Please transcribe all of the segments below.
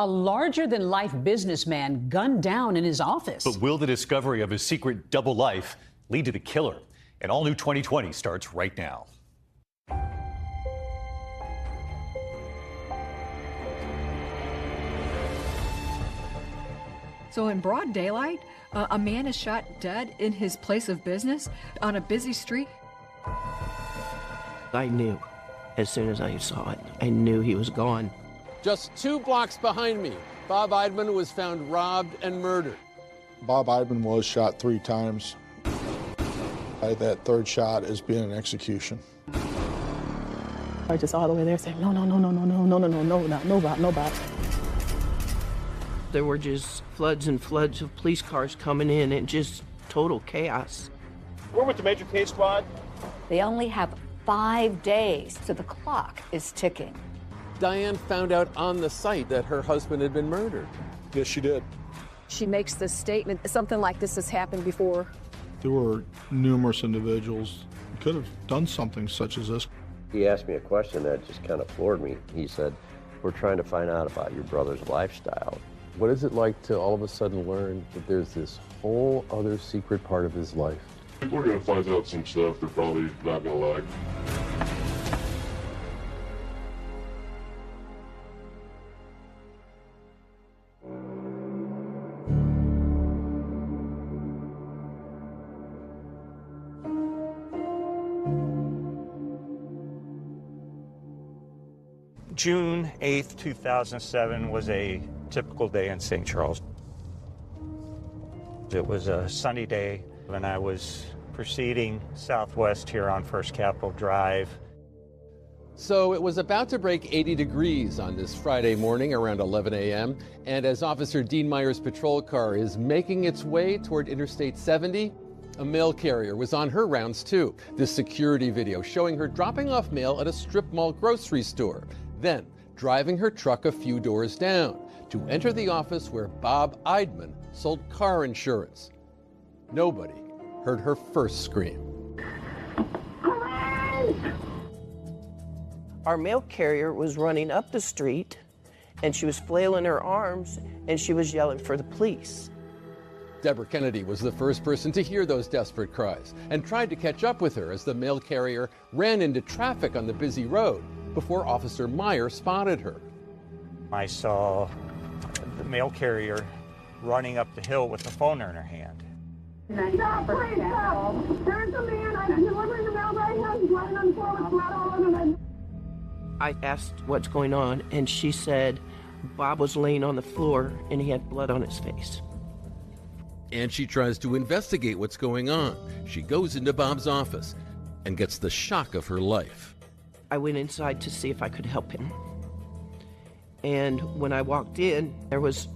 A larger-than-life businessman gunned down in his office. But will the discovery of his secret double life lead to the killer? An all-new 2020 starts right now. So in broad daylight, a man is shot dead in his place of business on a busy street. I knew as soon as I saw it. I knew he was gone. Just 2 blocks behind me, Bob Eidman was found robbed and murdered. Bob Eidman was shot 3 times. That 3rd shot is being an execution. I just all the way there saying, no, no, no, no, no, no, no, no, no, no, no, Bob, no, Bob. There were just floods and floods of police cars coming in and just total chaos. We're with the Major K Squad. They only have 5 days, so the clock is ticking. Diane found out on the site that her husband had been murdered. Yes, she did. She makes this statement, something like this has happened before. There were numerous individuals who could have done something such as this. He asked me a question that just kind of floored me. He said, "We're trying to find out about your brother's lifestyle." What is it like to all of a sudden learn that there's this whole other secret part of his life? We're going to find out some stuff they're probably not going to like. June 8th, 2007 was a typical day in St. Charles. It was a sunny day, and I was proceeding southwest here on First Capitol Drive. So it was about to break 80 degrees on this Friday morning around 11 a.m. And as Officer Dean Meyer's patrol car is making its way toward Interstate 70, a mail carrier was on her rounds too. This security video showing her dropping off mail at a strip mall grocery store, then driving her truck a few doors down to enter the office where Bob Eidman sold car insurance. Nobody heard her first scream. Our mail carrier was running up the street, and she was flailing her arms, and she was yelling for the police. Deborah Kennedy was the first person to hear those desperate cries and tried to catch up with her as the mail carrier ran into traffic on the busy road before Officer Meyer spotted her. I saw the mail carrier running up the hill with the phone in her hand. Stop, please stop! There's a man, I'm delivering the mail right now, he's lying on the floor with blood all over him. I asked what's going on, and she said Bob was laying on the floor and he had blood on his face. And she tries to investigate what's going on. She goes into Bob's office and gets the shock of her life. I went inside to see if I could help him. And when I walked in, there was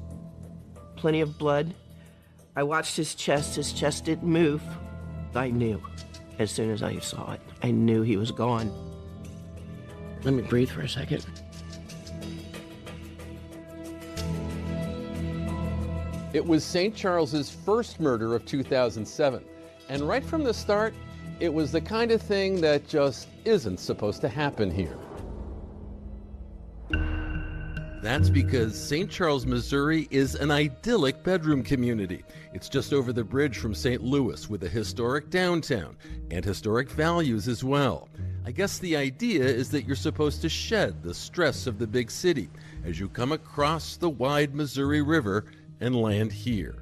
plenty of blood. I watched his chest didn't move. I knew as soon as I saw it. I knew he was gone. Let me breathe for a second. It was St. Charles's first murder of 2007. And right from the start, it was the kind of thing that just isn't supposed to happen here. That's because St. Charles, Missouri is an idyllic bedroom community. It's just over the bridge from St. Louis with a historic downtown and historic values as well. I guess the idea is that you're supposed to shed the stress of the big city as you come across the wide Missouri River and land here.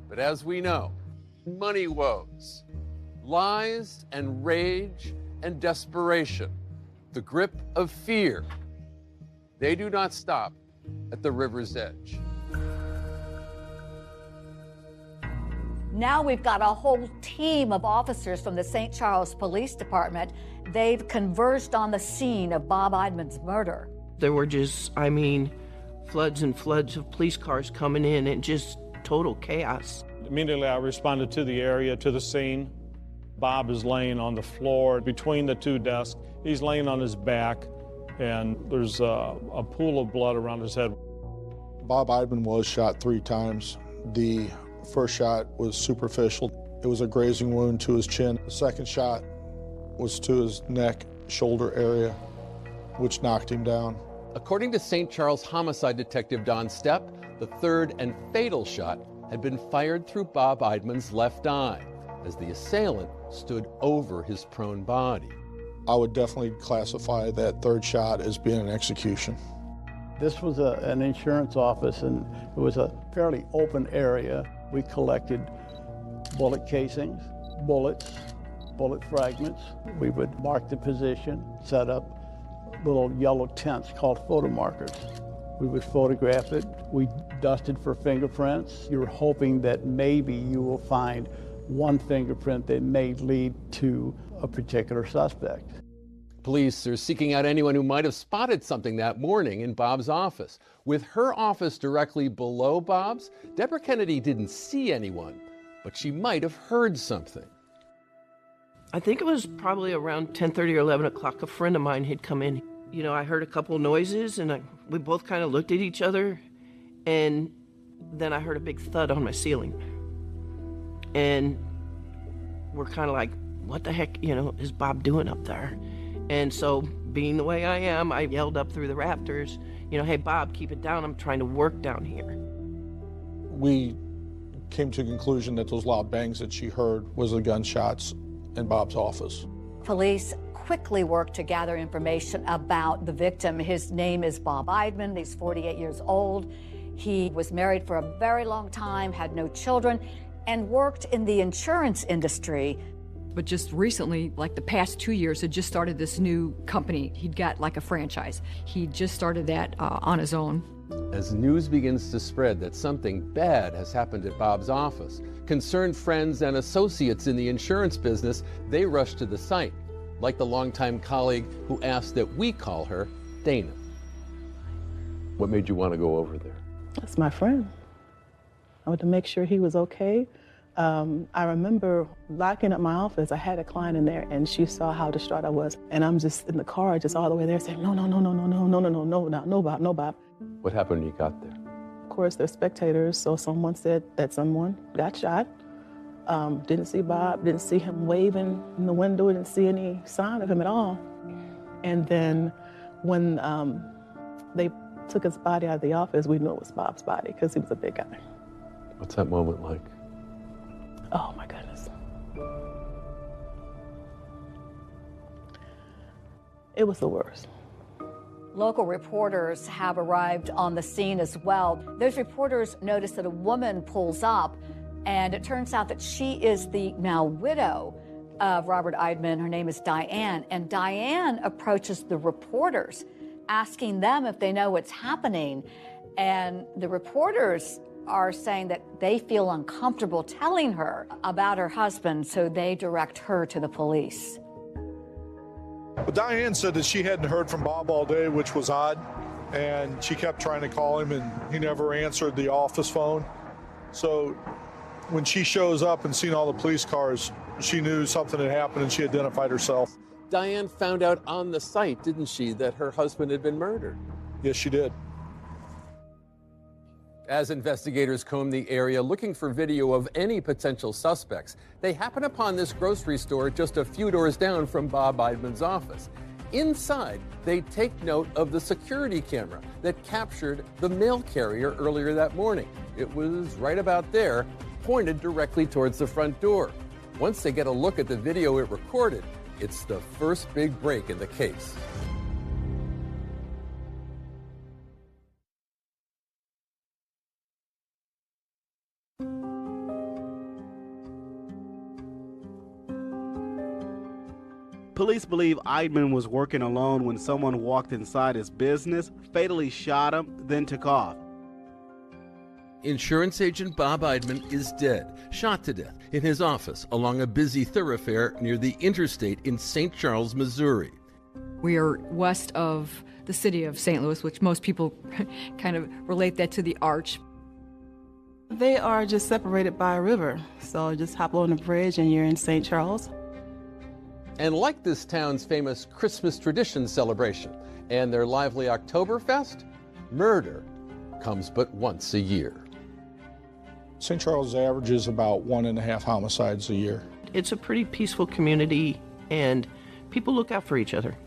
But as we know, money woes, lies and rage and desperation, the grip of fear, they do not stop at the river's edge. Now we've got a whole team of officers from the St. Charles Police Department. They've converged on the scene of Bob Eidman's murder. There were just, floods and floods of police cars coming in and just total chaos. Immediately I responded to the area, to the scene. Bob is laying on the floor between the 2 desks. He's laying on his back, and there's a pool of blood around his head. Bob Eidman was shot 3 times. The first shot was superficial. It was a grazing wound to his chin. The second shot was to his neck, shoulder area, which knocked him down. A According to St. Charles homicide detective Don Stepp, the third and fatal shot had been fired through Bob Eidman's left eye as the assailant stood over his prone body. I would definitely classify that third shot as being an execution. This was an insurance office, and it was a fairly open area. We collected bullet casings, bullets, bullet fragments. We would mark the position, set up little yellow tents called photo markers. We would photograph it. We dusted for fingerprints. You're hoping that maybe you will find one fingerprint that may lead to a particular suspect. Police are seeking out anyone who might have spotted something that morning in Bob's office. With her office directly below Bob's, Deborah Kennedy didn't see anyone, but she might have heard something. I think it was probably around 10:30 or 11 o'clock. A friend of mine had come in. You know, I heard a couple noises, and we both kind of looked at each other, and then I heard a big thud on my ceiling. And we're kind of like, what the heck, is Bob doing up there? And so, being the way I am, I yelled up through the rafters, hey, Bob, keep it down. I'm trying to work down here. We came to the conclusion that those loud bangs that she heard was the gunshots in Bob's office. Police quickly worked to gather information about the victim. His name is Bob Eidman. He's 48 years old. He was married for a very long time, had no children, and worked in the insurance industry. But just recently, like the past 2 years, had just started this new company. He'd got like a franchise. He just started that on his own. As news begins to spread that something bad has happened at Bob's office, concerned friends and associates in the insurance business, they rush to the site, like the longtime colleague who asked that we call her Dana. What made you want to go over there? That's my friend. I wanted to make sure he was okay. I remember locking up my office. I had a client in there, and she saw how distraught I was. And I'm just in the car, just all the way there saying, no, Bob. What happened when you got there? Of course, they're spectators, so someone said that someone got shot. Didn't see Bob, didn't see him waving in the window, didn't see any sign of him at all. And then when they took his body out of the office, we knew it was Bob's body because he was a big guy. What's that moment like? Oh my goodness. It was the worst. Local reporters have arrived on the scene as well. Those reporters notice that a woman pulls up, and it turns out that she is the now widow of Robert Eidman. Her name is Diane, and Diane approaches the reporters, asking them if they know what's happening. And the reporters are saying that they feel uncomfortable telling her about her husband, so they direct her to the police. But Diane said that she hadn't heard from Bob all day, which was odd, and she kept trying to call him, and he never answered the office phone. So when she shows up and seen all the police cars, she knew something had happened, and she identified herself. Diane found out on the site, didn't she, that her husband had been murdered? Yes, she did. As investigators comb the area looking for video of any potential suspects, they happen upon this grocery store just a few doors down from Bob Eidman's office. Inside, they take note of the security camera that captured the mail carrier earlier that morning. It was right about there, pointed directly towards the front door. Once they get a look at the video it recorded, it's the first big break in the case. Police believe Eidman was working alone when someone walked inside his business, fatally shot him, then took off. Insurance agent Bob Eidman is dead, shot to death in his office along a busy thoroughfare near the interstate in St. Charles, Missouri. We are west of the city of St. Louis, which most people kind of relate that to the arch. They are just separated by a river, so just hop on the bridge and you're in St. Charles. And like this town's famous Christmas tradition celebration and their lively Oktoberfest, murder comes but once a year. St. Charles averages about 1.5 homicides a year. It's a pretty peaceful community, and people look out for each other.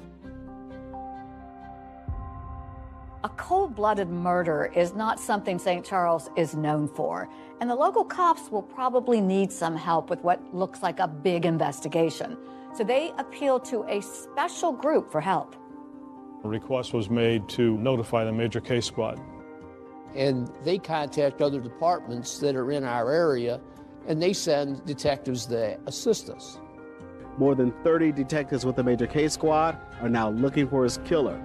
cold-blooded murder is not something St. Charles is known for, and the local cops will probably need some help with what looks like a big investigation. So they appeal to a special group for help. A request was made to notify the Major Case Squad. And they contact other departments that are in our area, and they send detectives that assist us. More than 30 detectives with the Major Case Squad are now looking for his killer.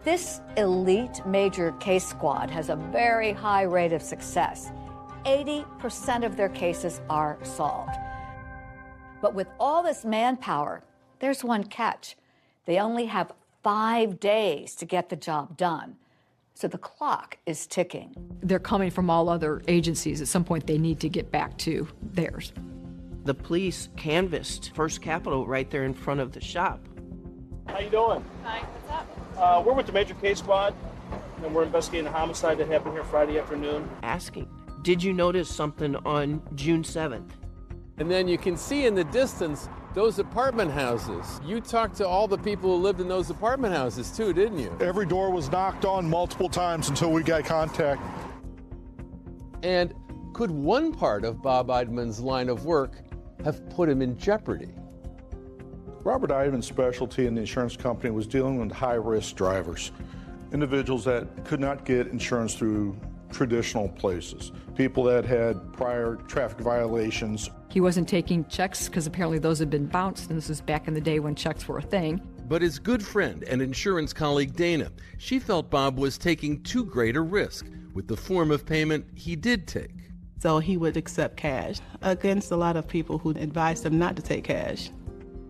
This elite Major Case Squad has a very high rate of success. 80% of their cases are solved. But with all this manpower, there's one catch. They only have 5 days to get the job done. So the clock is ticking. They're coming from all other agencies. At some point, they need to get back to theirs. The police canvassed First Capital right there in front of the shop. How you doing? Hi, what's up? We're with the Major Case Squad, and we're investigating a homicide that happened here Friday afternoon. Asking, did you notice something on June 7th? And then you can see in the distance those apartment houses. You talked to all the people who lived in those apartment houses too, didn't you? Every door was knocked on multiple times until we got contact. And could one part of Bob Eidman's line of work have put him in jeopardy? Robert Eidman's specialty in the insurance company was dealing with high-risk drivers, individuals that could not get insurance through traditional places, people that had prior traffic violations. He wasn't taking checks because apparently those had been bounced, and this is back in the day when checks were a thing. But his good friend and insurance colleague Dana, she felt Bob was taking too great a risk with the form of payment he did take. So he would accept cash against a lot of people who advised him not to take cash.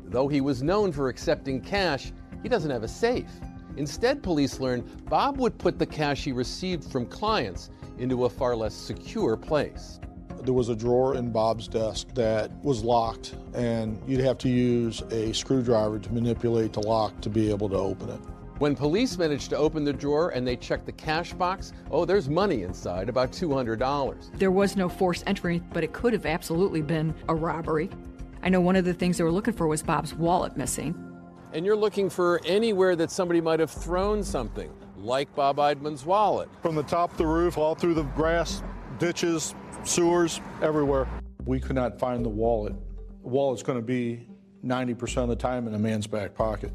Though he was known for accepting cash, he doesn't have a safe. Instead, police learned Bob would put the cash he received from clients into a far less secure place. There was a drawer in Bob's desk that was locked, and you'd have to use a screwdriver to manipulate the lock to be able to open it. When police managed to open the drawer and they checked the cash box, oh, there's money inside, about $200. There was no forced entry, but it could have absolutely been a robbery. I know one of the things they were looking for was Bob's wallet missing. And you're looking for anywhere that somebody might have thrown something, like Bob Eidman's wallet. From the top of the roof, all through the grass, ditches, sewers, everywhere. We could not find the wallet. The wallet's going to be 90% of the time in a man's back pocket.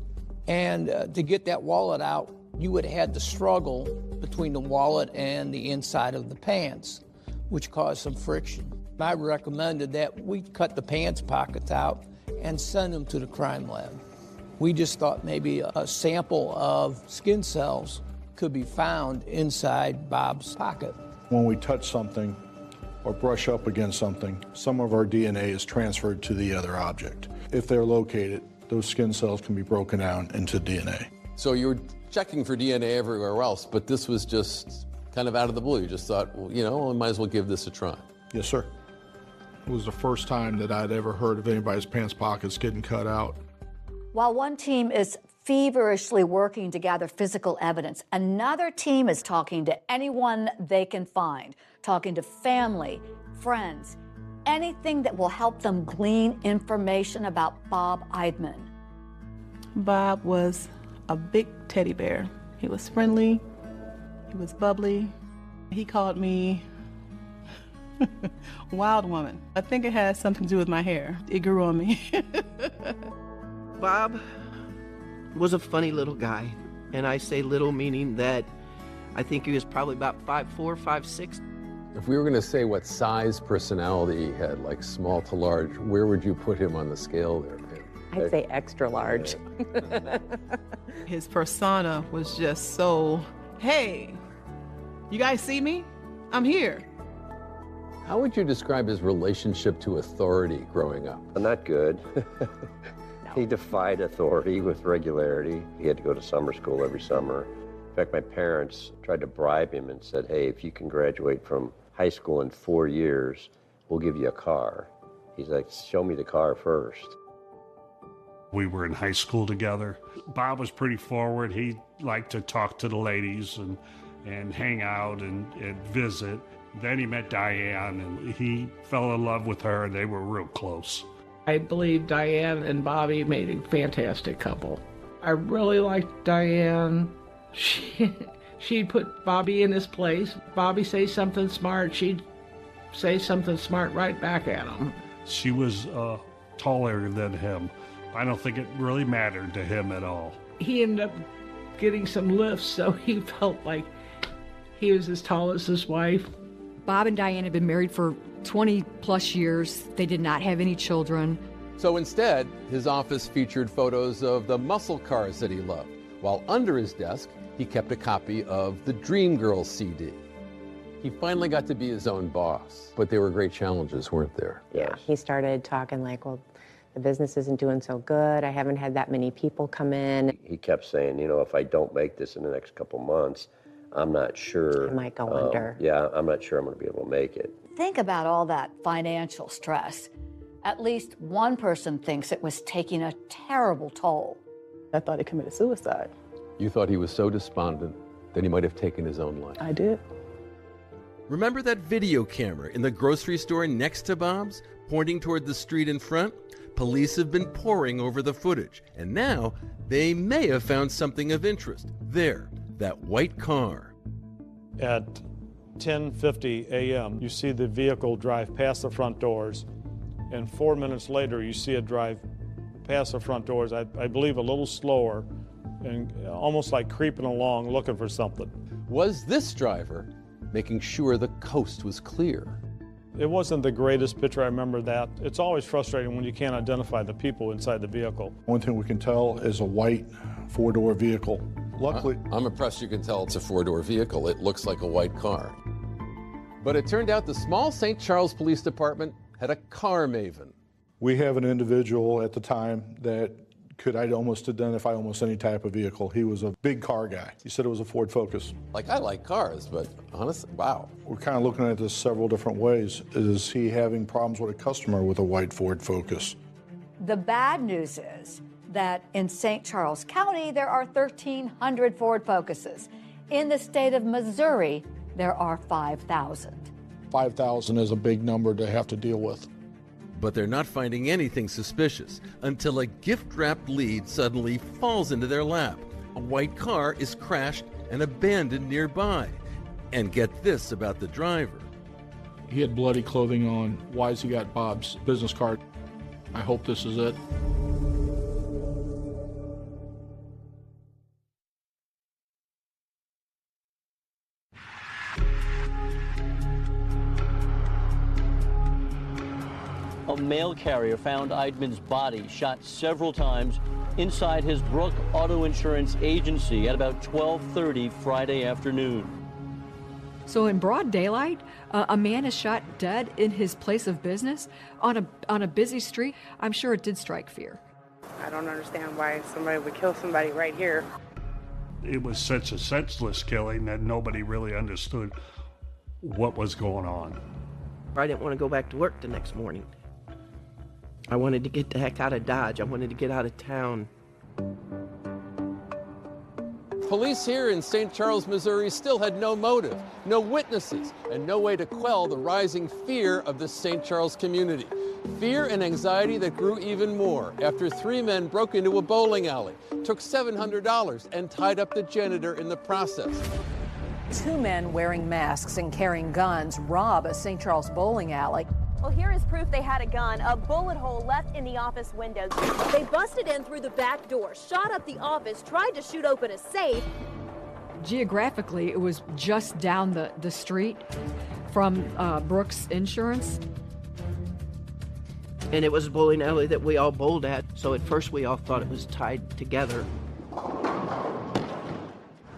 And to get that wallet out, you would have had to struggle between the wallet and the inside of the pants, which caused some friction. I recommended that we cut the pants pockets out and send them to the crime lab. We just thought maybe a sample of skin cells could be found inside Bob's pocket. When we touch something or brush up against something, some of our DNA is transferred to the other object. If they're located, those skin cells can be broken down into DNA. So you were checking for DNA everywhere else, but this was just kind of out of the blue. You just thought, well, you know, we might as well give this a try. Yes, sir. It was the first time that I'd ever heard of anybody's pants pockets getting cut out. While one team is feverishly working to gather physical evidence, another team is talking to anyone they can find, talking to family, friends, anything that will help them glean information about Bob Eidman. Bob was a big teddy bear. He was friendly, he was bubbly. He called me Wild Woman. I think it has something to do with my hair. It grew on me. Bob was a funny little guy, and I say little meaning that I think he was probably about 5'4", 5'6". If we were going to say what size personality he had, like small to large, where would you put him on the scale there, Pam? I'd say extra large. His persona was just so, hey, you guys see me? I'm here. How would you describe his relationship to authority growing up? Not good. He defied authority with regularity. He had to go to summer school every summer. In fact, my parents tried to bribe him and said, hey, if you can graduate from high school in 4 years, we'll give you a car. He's like, show me the car first. We were in high school together. Bob was pretty forward. He liked to talk to the ladies and hang out and visit. Then he met Diane, and he fell in love with her, and they were real close. I believe Diane and Bobby made a fantastic couple. I really liked Diane. She'd put Bobby in his place. Bobby say something smart, she'd say something smart right back at him. She was taller than him. I don't think it really mattered to him at all. He ended up getting some lifts, so he felt like he was as tall as his wife. Bob and Diane had been married for 20 plus years. They did not have any children. So instead, his office featured photos of the muscle cars that he loved, while under his desk, he kept a copy of the Dreamgirls CD. He finally got to be his own boss, but there were great challenges, weren't there? Yeah, he started talking like, well, the business isn't doing so good. I haven't had that many people come in. He kept saying, you know, if I don't make this in the next couple months, I'm not sure. I might go under. Yeah, I'm not sure I'm going to be able to make it. Think about all that financial stress. At least one person thinks it was taking a terrible toll. I thought he committed suicide. You thought he was so despondent that he might have taken his own life. I did. Remember that video camera in the grocery store next to Bob's, pointing toward the street in front? Police have been poring over the footage, and now they may have found something of interest. There, that white car. At 10:50 a.m., you see the vehicle drive past the front doors, and 4 minutes later, you see it drive past the front doors, I believe a little slower, and almost like creeping along looking for something. Was this driver making sure the coast was clear? It wasn't the greatest picture, I remember that. It's always frustrating when you can't identify the people inside the vehicle. One thing we can tell is a white four-door vehicle. Luckily, I'm impressed you can tell it's a four-door vehicle. It looks like a white car. But it turned out the small St. Charles Police Department had a car maven. we have an individual at the time that could almost identify almost any type of vehicle. He was a big car guy. He said it was a Ford Focus. Like, I like cars, but honestly, wow. We're kind of looking at this several different ways. Is he having problems with a customer with a white Ford Focus? The bad news is that in St. Charles County, there are 1,300 Ford Focuses. In the state of Missouri, there are 5,000. 5,000 is a big number to have to deal with. But they're not finding anything suspicious until a gift-wrapped lead suddenly falls into their lap. A white car is crashed and abandoned nearby. And get this about the driver. He had bloody clothing on. Why has he got Bob's business card? I hope this is it. A mail carrier found Eidman's body shot several times inside his Brook Auto Insurance Agency at about 12:30 Friday afternoon. So in broad daylight, a man is shot dead in his place of business on a busy street. I'm sure it did strike fear. I don't understand why somebody would kill somebody right here. It was such a senseless killing that nobody really understood what was going on. I didn't want to go back to work the next morning. I wanted to get the heck out of Dodge. I wanted to get out of town. Police here in St. Charles, Missouri still had no motive, no witnesses, and no way to quell the rising fear of the St. Charles community. Fear and anxiety that grew even more after 3 men broke into a bowling alley, took $700, and tied up the janitor in the process. 2 men wearing masks and carrying guns rob a St. Charles bowling alley. Well, here is proof they had a gun, a bullet hole left in the office window. They busted in through the back door, shot up the office, tried to shoot open a safe. Geographically, it was just down the street from Brooks Insurance. And it was a bowling alley that we all bowled at, so at first we all thought it was tied together.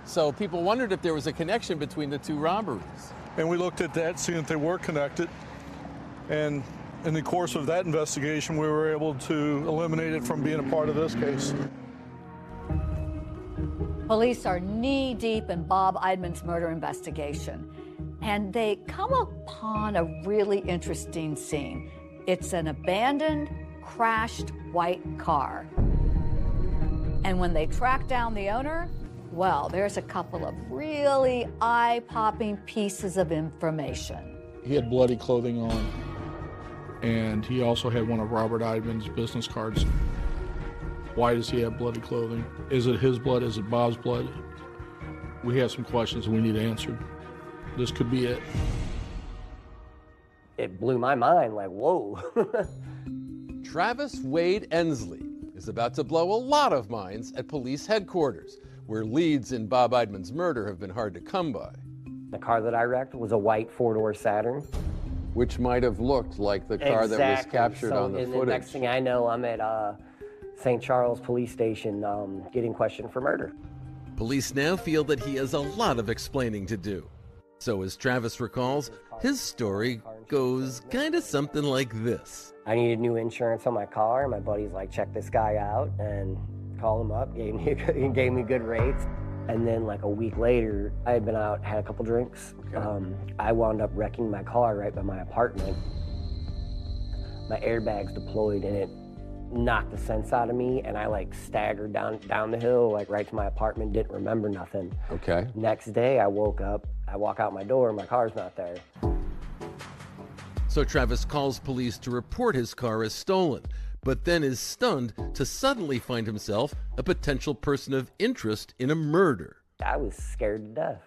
So people wondered if there was a connection between the 2 robberies. And we looked at that, seeing if they were connected. And in the course of that investigation, we were able to eliminate it from being a part of this case. Police are knee-deep in Bob Eidman's murder investigation, and they come upon a really interesting scene. It's an abandoned, crashed white car. And when they track down the owner, well, there's a couple of really eye-popping pieces of information. He had bloody clothing on, and he also had one of Robert Eidman's business cards. Why does he have bloody clothing? Is it his blood? Is it Bob's blood? We have some questions we need answered. This could be it. It blew my mind, like, whoa. Travis Wade Ensley is about to blow a lot of minds at police headquarters, where leads in Bob Eidman's murder have been hard to come by. The car that I wrecked was a white four-door Saturn. Which might have looked like the car that was captured on the footage. The next thing I know, I'm at St. Charles Police Station getting questioned for murder. Police now feel that he has a lot of explaining to do. So as Travis recalls, his story goes kind of something like this. I needed new insurance on my car. My buddy's like, check this guy out, and called him up, gave me good rates. And then like a week later, I had been out, had a couple drinks. Okay. I wound up wrecking my car right by my apartment. My airbags deployed and it knocked the sense out of me, and I like staggered down the hill, like right to my apartment, didn't remember nothing. Okay. Next day I woke up, I walk out my door, my car's not there. So Travis calls police to report his car as stolen, but then is stunned to suddenly find himself a potential person of interest in a murder. I was scared to death.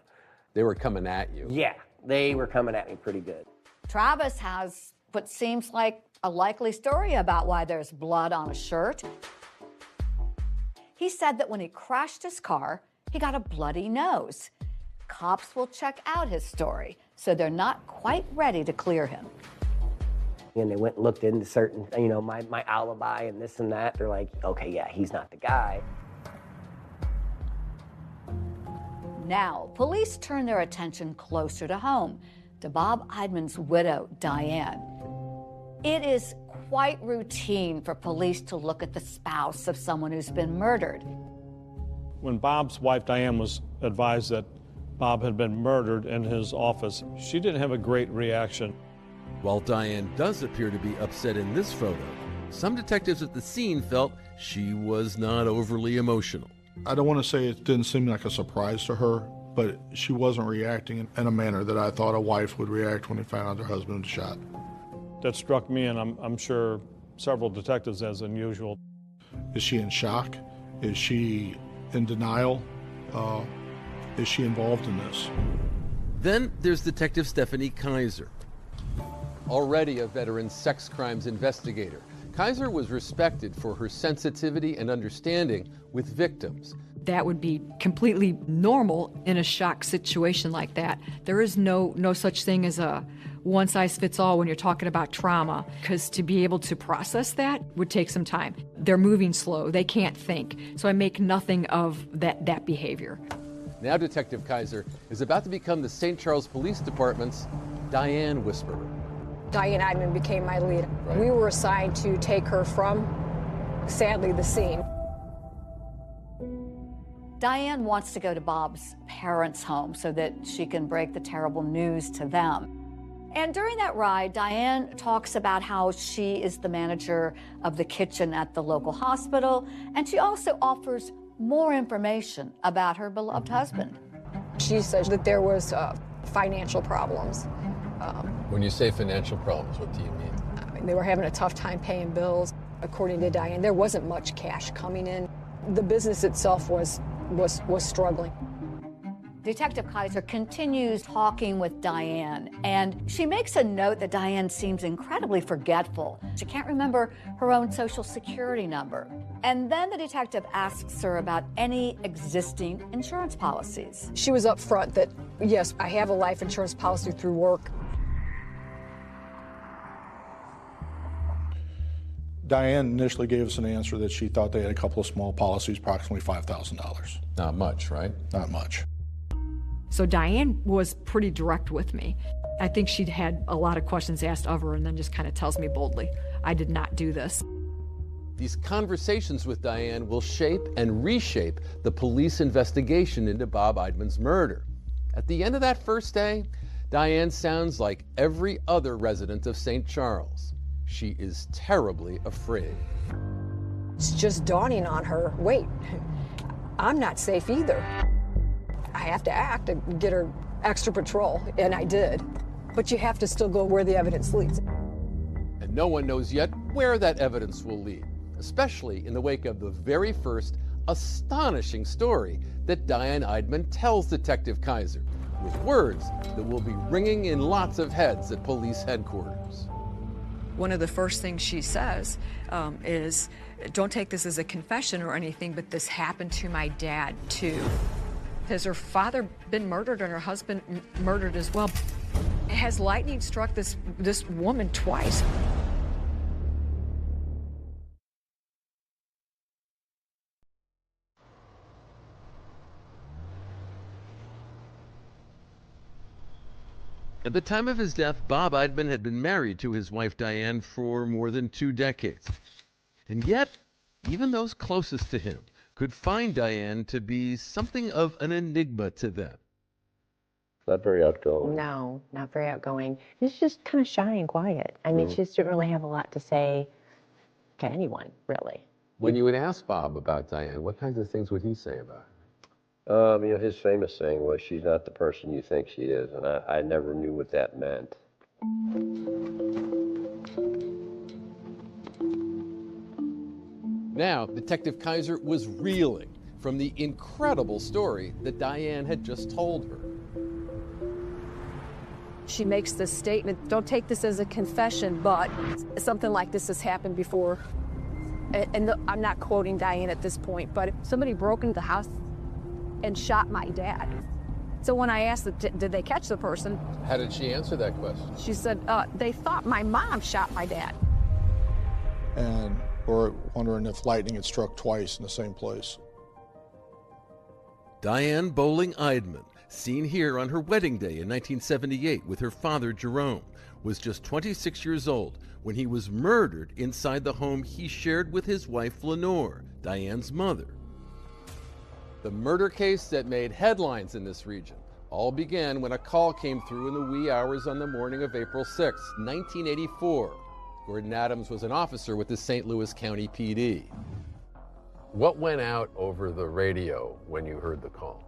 They were coming at you. Yeah, they were coming at me pretty good. Travis has what seems like a likely story about why there's blood on a shirt. He said that when he crashed his car, he got a bloody nose. Cops will check out his story, so they're not quite ready to clear him. And they went and looked into certain, my alibi and this and that. They're like, okay, yeah, he's not the guy. Now, police turn their attention closer to home, to Bob Eidman's widow, Diane. It is quite routine for police to look at the spouse of someone who's been murdered. When Bob's wife, Diane, was advised that Bob had been murdered in his office, she didn't have a great reaction. While Diane does appear to be upset in this photo, some detectives at the scene felt she was not overly emotional. I don't want to say it didn't seem like a surprise to her, but she wasn't reacting in a manner that I thought a wife would react when they found out their husband was shot. That struck me, and I'm sure several detectives, as unusual. Is she in shock? Is she in denial? Is she involved in this? Then there's Detective Stephanie Kaiser. Already a veteran sex crimes investigator, Kaiser was respected for her sensitivity and understanding with victims. That would be completely normal in a shock situation like that. There is no such thing as a one-size-fits-all when you're talking about trauma, because to be able to process that would take some time. They're moving slow, they can't think, so I make nothing of that behavior. Now Detective Kaiser is about to become the St. Charles Police Department's Diane Whisperer. Diane Eidman became my lead. Right. We were assigned to take her from, sadly, the scene. Diane wants to go to Bob's parents' home so that she can break the terrible news to them. And during that ride, Diane talks about how she is the manager of the kitchen at the local hospital, and she also offers more information about her beloved husband. She says that there was financial problems. When you say financial problems, what do you mean? I mean, they were having a tough time paying bills. According to Diane, there wasn't much cash coming in. The business itself was struggling. Detective Kaiser continues talking with Diane, and she makes a note that Diane seems incredibly forgetful. She can't remember her own Social Security number. And then the detective asks her about any existing insurance policies. She was upfront that, yes, I have a life insurance policy through work. Diane initially gave us an answer that she thought they had a couple of small policies, approximately $5,000. Not much, right? Not much. So Diane was pretty direct with me. I think she'd had a lot of questions asked of her and then just kind of tells me boldly, I did not do this. These conversations with Diane will shape and reshape the police investigation into Bob Eidman's murder. At the end of that first day, Diane sounds like every other resident of St. Charles. She is terribly afraid. It's just dawning on her, wait, I'm not safe either. I have to act and get her extra patrol, and I did. But you have to still go where the evidence leads. And no one knows yet where that evidence will lead, especially in the wake of the very first astonishing story that Diane Eidman tells Detective Kaiser, with words that will be ringing in lots of heads at police headquarters. One of the first things she says is, don't take this as a confession or anything, but this happened to my dad too. Has her father been murdered and her husband murdered as well? Has lightning struck this woman twice? At the time of his death, Bob Eidman had been married to his wife Diane for more than 2 decades. And yet, even those closest to him could find Diane to be something of an enigma to them. Not very outgoing. No, not very outgoing. She's just kind of shy and quiet. I mean, she just didn't really have a lot to say to anyone, really. When you would ask Bob about Diane, what kinds of things would he say about her? His famous saying was, "She's not the person you think she is," and I never knew what that meant. Now, Detective Kaiser was reeling from the incredible story that Diane had just told her. She makes this statement, don't take this as a confession, but something like this has happened before. And I'm not quoting Diane at this point, but somebody broke into the house and shot my dad. So when I asked, did they catch the person? How did she answer that question? She said, they thought my mom shot my dad. And we're wondering if lightning had struck twice in the same place. Diane Bowling Eidman, seen here on her wedding day in 1978 with her father Jerome, was just 26 years old when he was murdered inside the home he shared with his wife Lenore, Diane's mother. The murder case that made headlines in this region all began when a call came through in the wee hours on the morning of April 6, 1984. Gordon Adams was an officer with the St. Louis County PD. What went out over the radio when you heard the call?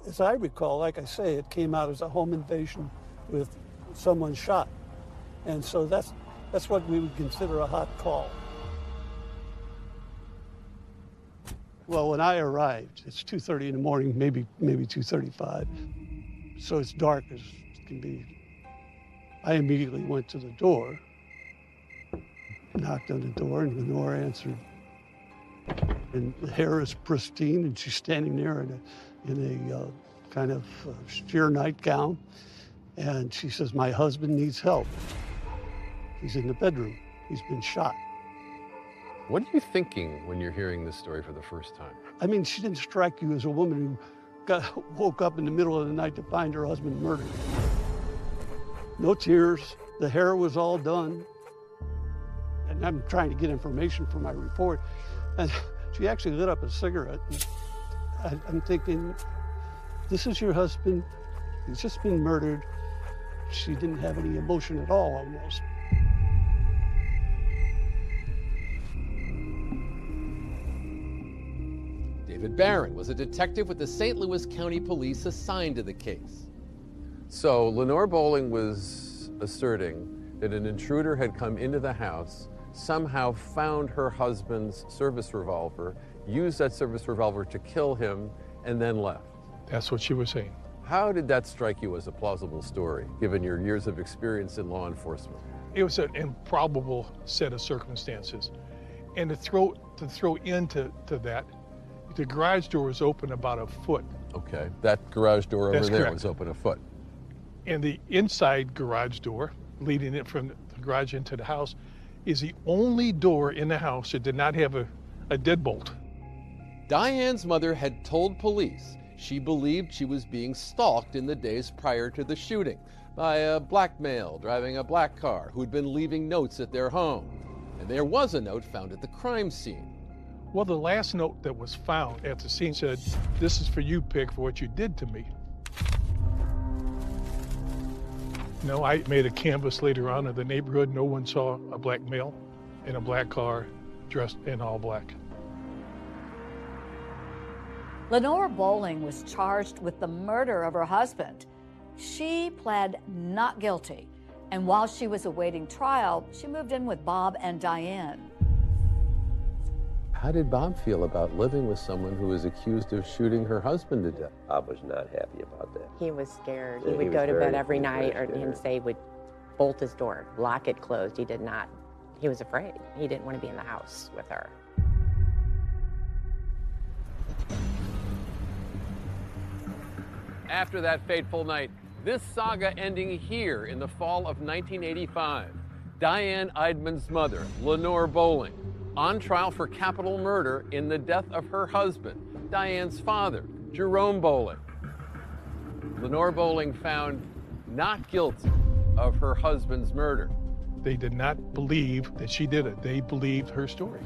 As I recall, like I say, it came out as a home invasion with someone shot. And so that's what we would consider a hot call. Well, when I arrived, it's 2:30 in the morning, maybe 2:35. So it's dark as can be. I immediately went to the door, knocked on the door, and Lenore answered. And the hair is pristine, and she's standing there in a kind of sheer nightgown. And she says, "My husband needs help. He's in the bedroom. He's been shot." What are you thinking when you're hearing this story for the first time? I mean, she didn't strike you as a woman who woke up in the middle of the night to find her husband murdered. No tears. The hair was all done. And I'm trying to get information for my report. And she actually lit up a cigarette. I'm thinking, this is your husband. He's just been murdered. She didn't have any emotion at all, almost. David Barron was a detective with the St. Louis County Police assigned to the case. So Lenore Bowling was asserting that an intruder had come into the house, somehow found her husband's service revolver, used that service revolver to kill him, and then left. That's what she was saying. How did that strike you as a plausible story, given your years of experience in law enforcement? It was an improbable set of circumstances. And to throw into that, the garage door was open about a foot. Okay, that garage door over there was open a foot. And the inside garage door, leading it from the garage into the house, is the only door in the house that did not have a deadbolt. Diane's mother had told police she believed she was being stalked in the days prior to the shooting by a black male driving a black car who'd been leaving notes at their home. And there was a note found at the crime scene. Well, the last note that was found at the scene said, "This is for you, Pig, for what you did to me." No, I made a canvass later on of the neighborhood. No one saw a black male in a black car dressed in all black. Lenore Bowling was charged with the murder of her husband. She pled not guilty, and while she was awaiting trial, she moved in with Bob and Diane. How did Bob feel about living with someone who was accused of shooting her husband to death? Bob was not happy about that. He was scared. Yeah, He would he go was to very- bed every he was very night and say he would bolt his door, lock it closed. He did not. He was afraid. He didn't want to be in the house with her. After that fateful night, this saga ending here in the fall of 1985. Diane Eidman's mother, Lenore Bowling, on trial for capital murder in the death of her husband, Diane's father, Jerome Bowling. Lenore Bowling found not guilty of her husband's murder. They did not believe that she did it. They believed her story.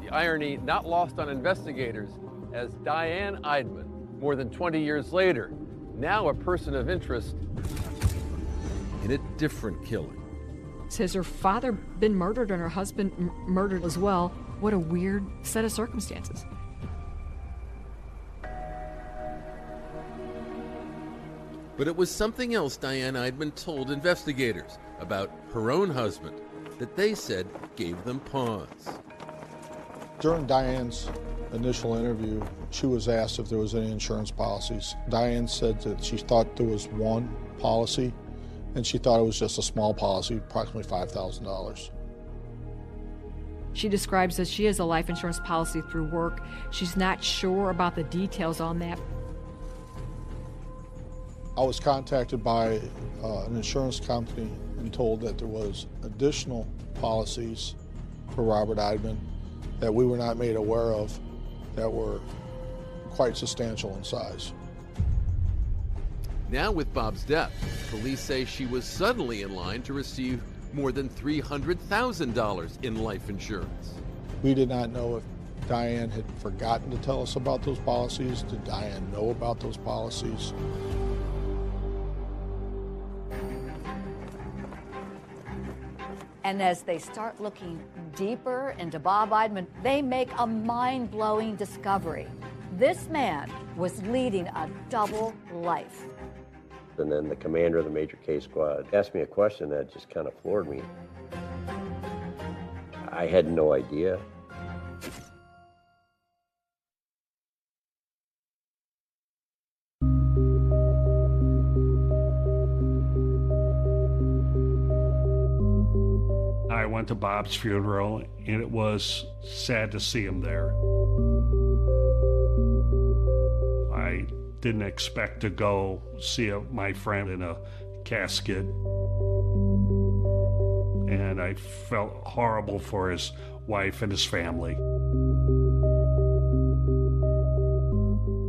The irony not lost on investigators as Diane Eidman, more than 20 years later, now a person of interest in a different killing. Has her father been murdered and her husband murdered as well? What a weird set of circumstances. But it was something else Diane Eidman told investigators about her own husband that they said gave them pause. During Diane's initial interview, she was asked if there was any insurance policies. Diane said that she thought there was one policy, and she thought it was just a small policy, approximately $5,000. She describes that she has a life insurance policy through work. She's not sure about the details on that. I was contacted by an insurance company and told that there was additional policies for Robert Eidman that we were not made aware of that were quite substantial in size. Now with Bob's death, police say she was suddenly in line to receive more than $300,000 in life insurance. We did not know if Diane had forgotten to tell us about those policies. Did Diane know about those policies? And as they start looking deeper into Bob Eidman, they make a mind-blowing discovery. This man was leading a double life. And then the commander of the major case squad asked me a question that just kind of floored me. I had no idea. I went to Bob's funeral, and it was sad to see him there. I didn't expect to go see my friend in a casket, and I felt horrible for his wife and his family.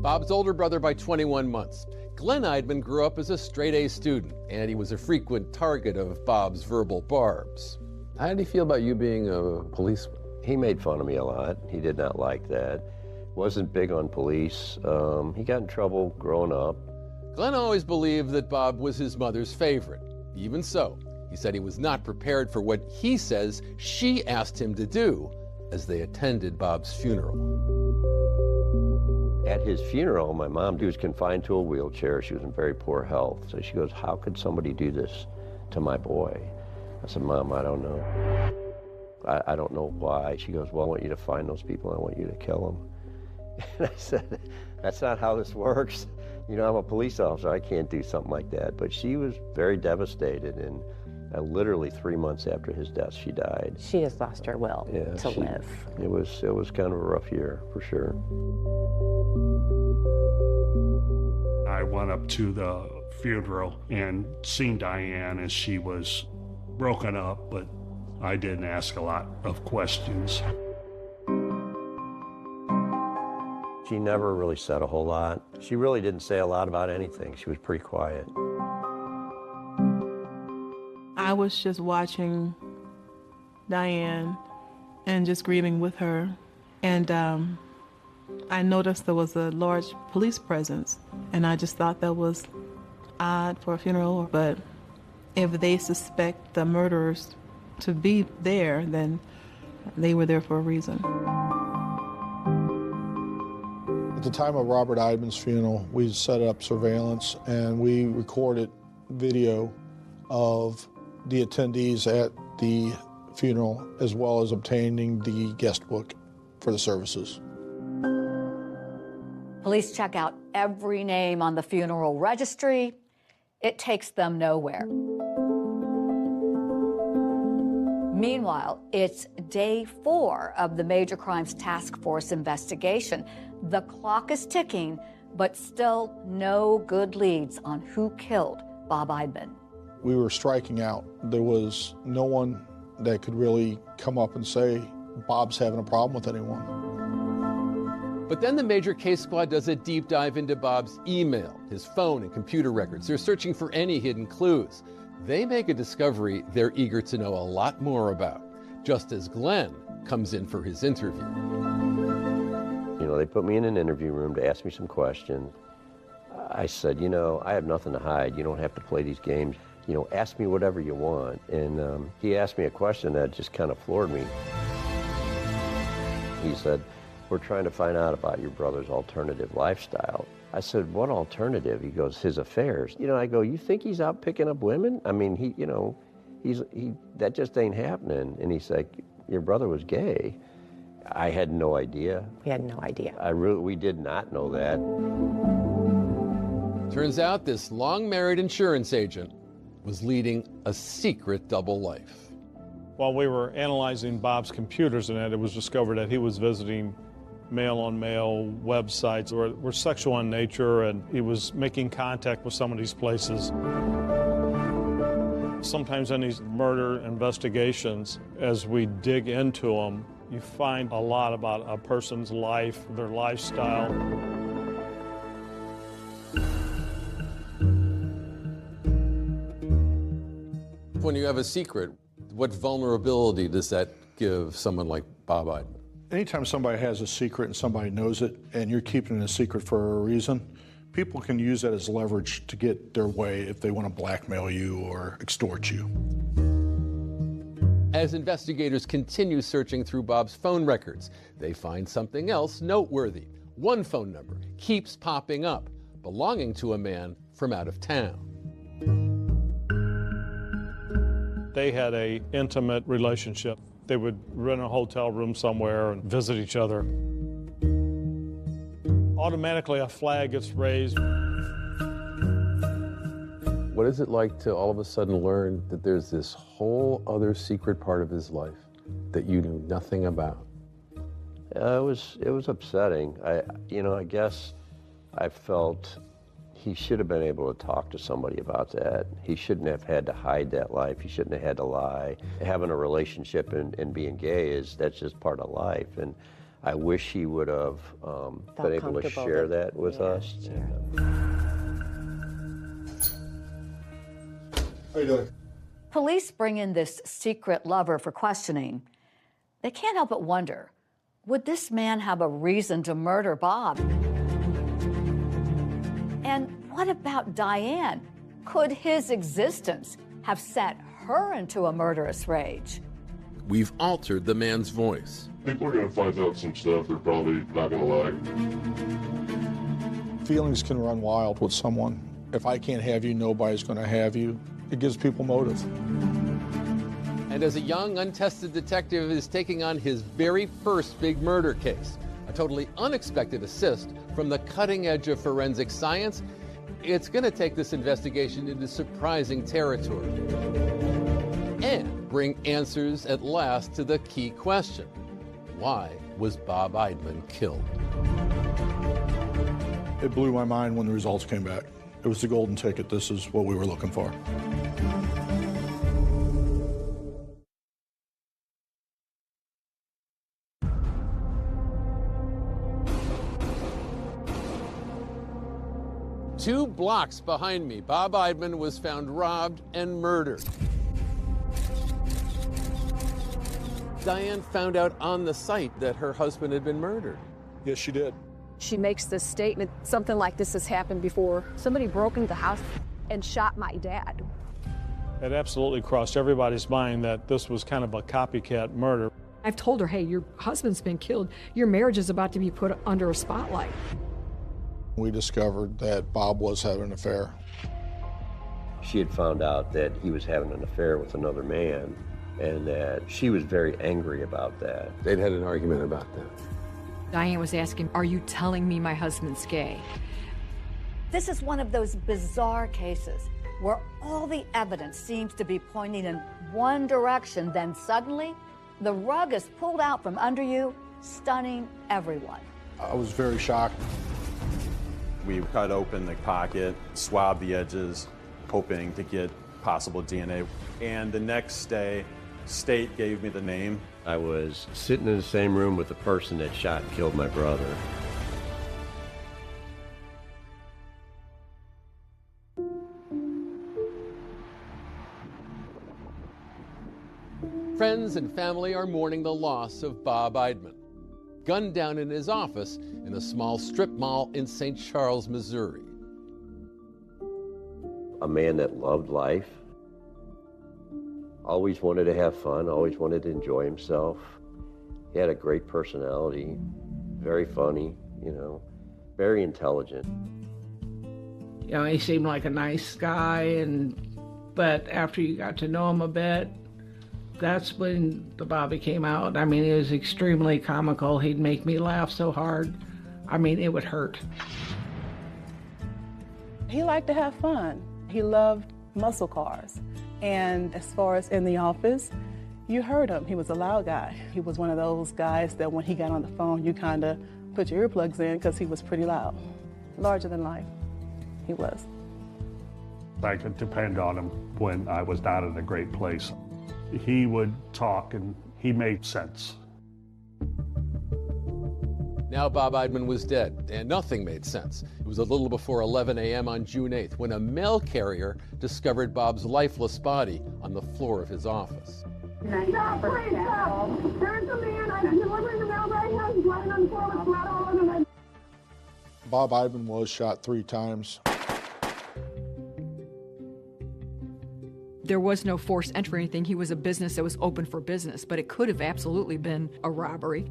Bob's older brother by 21 months. Glenn Eidman grew up as a straight-A student, and he was a frequent target of Bob's verbal barbs. How did he feel about you being a policeman? He made fun of me a lot. He did not like that. Wasn't big on police. He got in trouble growing up. Glenn always believed that Bob was his mother's favorite. Even so, he said he was not prepared for what he says she asked him to do as they attended Bob's funeral. At his funeral, my mom was confined to a wheelchair. She was in very poor health. So she goes, "How could somebody do this to my boy?" I said, "Mom, I don't know. I don't know why." She goes, "Well, I want you to find those people. I want you to kill them." And I said, "That's not how this works. You know, I'm a police officer. I can't do something like that." But she was very devastated, and literally 3 months after his death, she died. She just lost her will to live. It was kind of a rough year, for sure. I went up to the funeral and seen Diane as she was broken up, but I didn't ask a lot of questions. She never really said a whole lot. She really didn't say a lot about anything. She was pretty quiet. I was just watching Diane and just grieving with her. And I noticed there was a large police presence. And I just thought that was odd for a funeral. But if they suspect the murderers to be there, then they were there for a reason. At the time of Robert Eidman's funeral, we set up surveillance and we recorded video of the attendees at the funeral, as well as obtaining the guest book. for the services. Police check out every name on the funeral registry. It takes them nowhere. Meanwhile, it's day 4 of the Major Crimes Task Force investigation. The clock is ticking, but still no good leads on who killed Bob Eidman. We were striking out. There was no one that could really come up and say, Bob's having a problem with anyone. But then the Major Case Squad does a deep dive into Bob's email, his phone and computer records. They're searching for any hidden clues. They make a discovery they're eager to know a lot more about, just as Glenn comes in for his interview. You know, they put me in an interview room to ask me some questions. I said, you know, I have nothing to hide. You don't have to play these games. You know, ask me whatever you want. And he asked me a question that just kind of floored me. He said, we're trying to find out about your brother's alternative lifestyle. I said, what alternative? He goes, his affairs. You know, I go, you think he's out picking up women? I mean, that just ain't happening. And he's like, your brother was gay. I had no idea. We had no idea. We did not know that. Turns out this long-married insurance agent was leading a secret double life. While we were analyzing Bob's computers and it was discovered that he was visiting male-on-male websites were sexual in nature, and he was making contact with some of these places. Sometimes in these murder investigations, as we dig into them, you find a lot about a person's life, their lifestyle. When you have a secret, what vulnerability does that give someone like Bob Eidman? Anytime somebody has a secret and somebody knows it, and you're keeping it a secret for a reason, people can use that as leverage to get their way if they want to blackmail you or extort you. As investigators continue searching through Bob's phone records, they find something else noteworthy. One phone number keeps popping up, belonging to a man from out of town. They had an intimate relationship. They would rent a hotel room somewhere and visit each other. Automatically, a flag gets raised. What is it like to all of a sudden learn that there's this whole other secret part of his life that you knew nothing about? It was upsetting. I guess I felt he should have been able to talk to somebody about that. He shouldn't have had to hide that life. He shouldn't have had to lie. Having a relationship and being gay that's just part of life. And I wish he would have been able to share that with us. Yeah. How you doing? Police bring in this secret lover for questioning. They can't help but wonder, would this man have a reason to murder Bob? And what about Diane? Could his existence have set her into a murderous rage? We've altered the man's voice. People are going to find out some stuff they're probably not going to like. Feelings can run wild with someone. If I can't have you, nobody's going to have you. It gives people motive. And as a young, untested detective is taking on his very first big murder case, a totally unexpected assist from the cutting edge of forensic science, it's going to take this investigation into surprising territory and bring answers at last to the key question: why was Bob Eidman killed? It blew my mind when the results came back. It was the golden ticket. This is what we were looking for. Two blocks behind me, Bob Eidman was found robbed and murdered. Diane found out on the site that her husband had been murdered. Yes, she did. She makes this statement, something like this has happened before. Somebody broke into the house and shot my dad. It absolutely crossed everybody's mind that this was kind of a copycat murder. I've told her, hey, your husband's been killed. Your marriage is about to be put under a spotlight. We discovered that Bob was having an affair. She had found out that he was having an affair with another man, and that she was very angry about that. They'd had an argument about that. Diane was asking, are you telling me my husband's gay? This is one of those bizarre cases where all the evidence seems to be pointing in one direction, then suddenly the rug is pulled out from under you, stunning everyone. I was very shocked. We cut open the pocket, swabbed the edges, hoping to get possible DNA. And the next day, State gave me the name. I was sitting in the same room with the person that shot and killed my brother. Friends and family are mourning the loss of Bob Eidman, gunned down in his office in a small strip mall in St. Charles, Missouri. A man that loved life, always wanted to have fun, always wanted to enjoy himself. He had a great personality, very funny, very intelligent. He seemed like a nice guy, but after you got to know him a bit, that's when the Bobby came out. I mean, he was extremely comical. He'd make me laugh so hard. I mean, it would hurt. He liked to have fun. He loved muscle cars. And as far as in the office, you heard him. He was a loud guy. He was one of those guys that when he got on the phone, you kind of put your earplugs in because he was pretty loud. Larger than life, he was. I could depend on him when I was not in a great place. He would talk and he made sense. Now Bob Eidman was dead, and nothing made sense. It was a little before 11 a.m. on June 8th when a mail carrier discovered Bob's lifeless body on the floor of his office. Stop, please stop. There's a man, I'm delivering the mail right now, he's lying on the floor with blood all over him. Bob Eidman was shot 3 times. There was no forced entry or anything. He was a business that was open for business, but it could have absolutely been a robbery.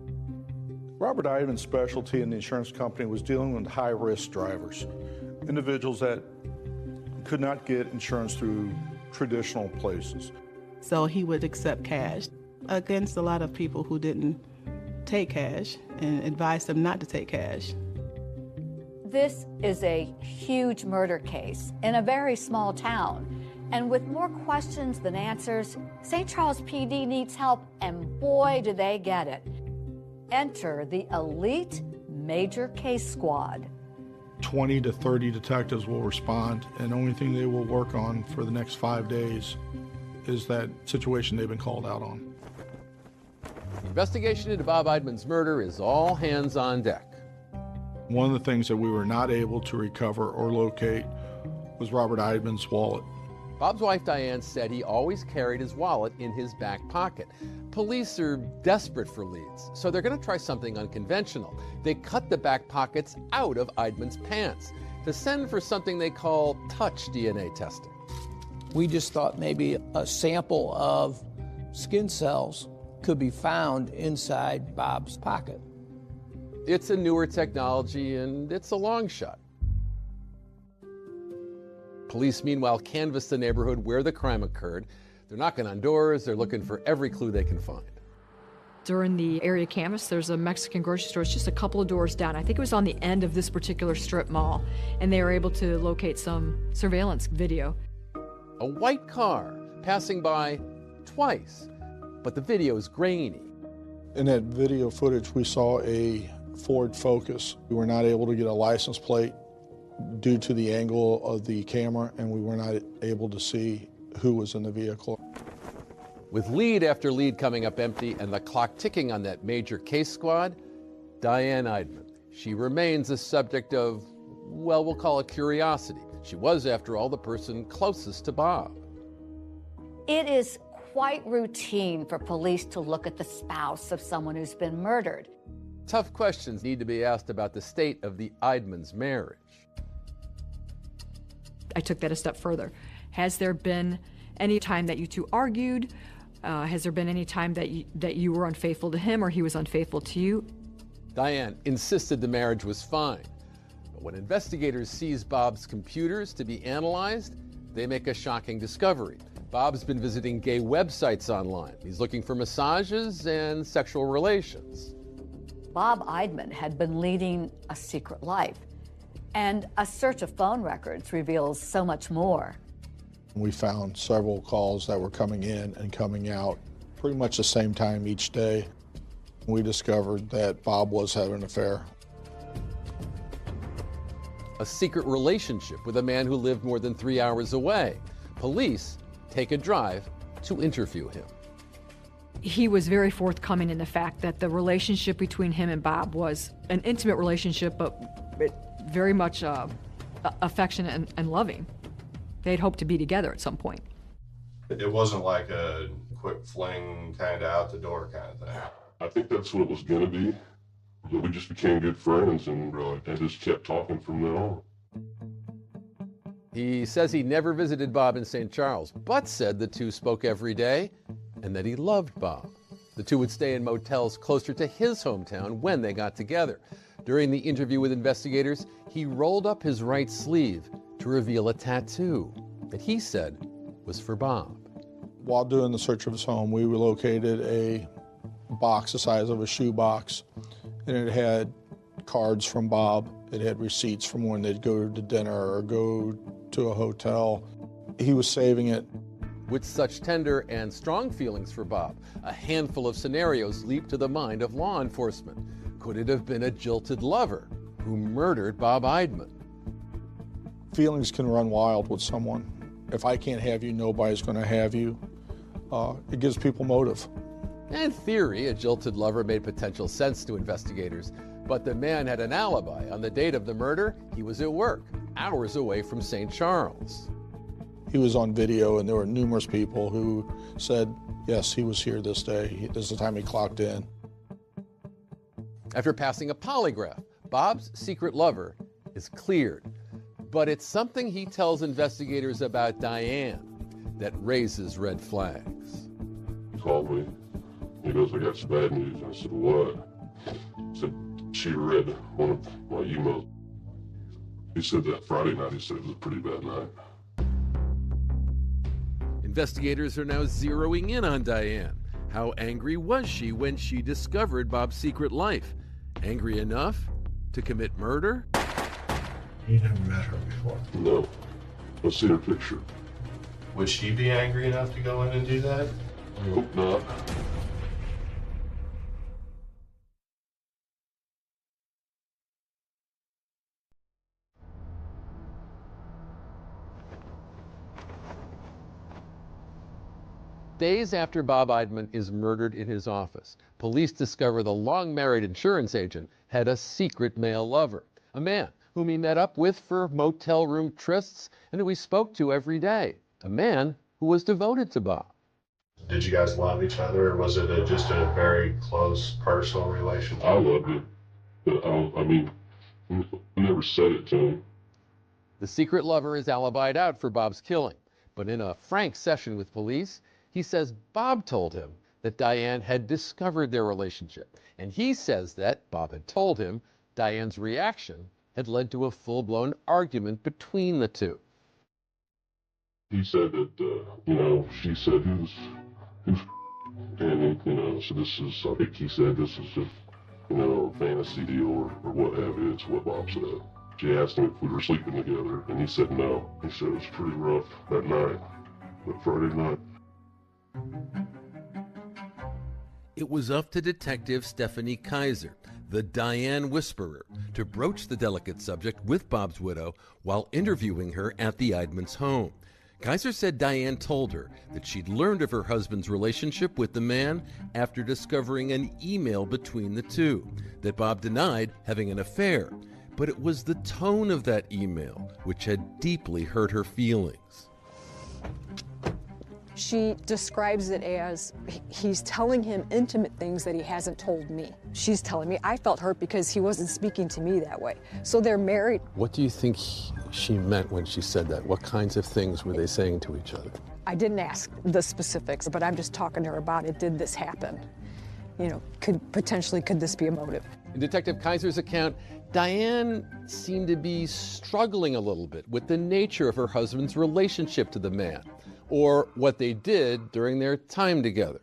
Robert Eidman's specialty in the insurance company was dealing with high-risk drivers, individuals that could not get insurance through traditional places. So he would accept cash against a lot of people who didn't take cash and advised them not to take cash. This is a huge murder case in a very small town. And with more questions than answers, St. Charles PD needs help, and boy, do they get it. Enter the elite major case squad. 20 to 30 detectives will respond, and the only thing they will work on for the next 5 days is that situation they've been called out on. The investigation into Bob Eidman's murder is all hands on deck. One of the things that we were not able to recover or locate was Robert Eidman's wallet. Bob's wife Diane said he always carried his wallet in his back pocket. Police are desperate for leads, so they're going to try something unconventional. They cut the back pockets out of Eidman's pants to send for something they call touch DNA testing. We just thought maybe a sample of skin cells could be found inside Bob's pocket. It's a newer technology, and it's a long shot. Police, meanwhile, canvassed the neighborhood where the crime occurred. They're knocking on doors. They're looking for every clue they can find. During the area canvas, there's a Mexican grocery store. It's just a couple of doors down. I think it was on the end of this particular strip mall, and they were able to locate some surveillance video. A white car passing by twice, but the video is grainy. In that video footage, we saw a Ford Focus. We were not able to get a license plate due to the angle of the camera, and we were not able to see who was in the vehicle. With lead after lead coming up empty and the clock ticking on that major case squad, Diane Eidman. She remains a subject of, well, we'll call it curiosity. She was, after all, the person closest to Bob. It is quite routine for police to look at the spouse of someone who's been murdered. Tough questions need to be asked about the state of the Eidman's marriage. I took that a step further. Has there been any time that you two argued? Has there been any time that you were unfaithful to him or he was unfaithful to you? Diane insisted the marriage was fine. But when investigators seize Bob's computers to be analyzed, they make a shocking discovery. Bob's been visiting gay websites online. He's looking for massages and sexual relations. Bob Eidman had been leading a secret life. And a search of phone records reveals so much more. We found several calls that were coming in and coming out pretty much the same time each day. We discovered that Bob was having an affair. A secret relationship with a man who lived more than 3 hours away. Police take a drive to interview him. He was very forthcoming in the fact that the relationship between him and Bob was an intimate relationship, but very much affectionate and loving. They'd hoped to be together at some point. It wasn't like a quick fling, kind of out the door kind of thing. I think that's what it was going to be. We just became good friends and just kept talking from then on. He says he never visited Bob in St. Charles, but said the two spoke every day and that he loved Bob. The two would stay in motels closer to his hometown when they got together. During the interview with investigators, he rolled up his right sleeve to reveal a tattoo that he said was for Bob. While doing the search of his home, we located a box the size of a shoebox, and it had cards from Bob. It had receipts from when they'd go to dinner or go to a hotel. He was saving it. With such tender and strong feelings for Bob, a handful of scenarios leap to the mind of law enforcement. Could it have been a jilted lover who murdered Bob Eidman? Feelings can run wild with someone. If I can't have you, nobody's going to have you. It gives people motive. In theory, a jilted lover made potential sense to investigators, but the man had an alibi. On the date of the murder, he was at work, hours away from St. Charles. He was on video, and there were numerous people who said, yes, he was here this day. This is the time he clocked in. After passing a polygraph, Bob's secret lover is cleared. But it's something he tells investigators about Diane that raises red flags. He called me. He goes, I got some bad news. And I said, what? He said, she read one of my emails. He said that Friday night, he said it was a pretty bad night. Investigators are now zeroing in on Diane. How angry was she when she discovered Bob's secret life? Angry enough to commit murder? You never met her before? No. I've seen her picture. Would she be angry enough to go in and do that? I hope not. Days after Bob Eidman is murdered in his office, police discover the long-married insurance agent had a secret male lover, a man whom he met up with for motel room trysts and who he spoke to every day, a man who was devoted to Bob. Did you guys love each other, or was it just a very close, personal relationship? I loved it. But I never said it to him. The secret lover is alibied out for Bob's killing, but in a frank session with police, he says Bob told him that Diane had discovered their relationship, and he says that Bob had told him Diane's reaction had led to a full-blown argument between the two. He said that, she said who's and, so this is, I think he said this is just, a fantasy deal or what have you. It's what Bob said. She asked him if we were sleeping together, and he said no. He said it was pretty rough that night, that Friday night. It was up to Detective Stephanie Kaiser, the Diane Whisperer, to broach the delicate subject with Bob's widow while interviewing her at the Eidman's home. Kaiser said Diane told her that she'd learned of her husband's relationship with the man after discovering an email between the two, that Bob denied having an affair, but it was the tone of that email which had deeply hurt her feelings. She describes it as he's telling him intimate things that he hasn't told me. She's telling me I felt hurt because he wasn't speaking to me that way. So they're married. What do you think she meant when she said that? What kinds of things were they saying to each other? I didn't ask the specifics, but I'm just talking to her about it. Did this happen? Could this be a motive? In Detective Kaiser's account, Diane seemed to be struggling a little bit with the nature of her husband's relationship to the man, or what they did during their time together.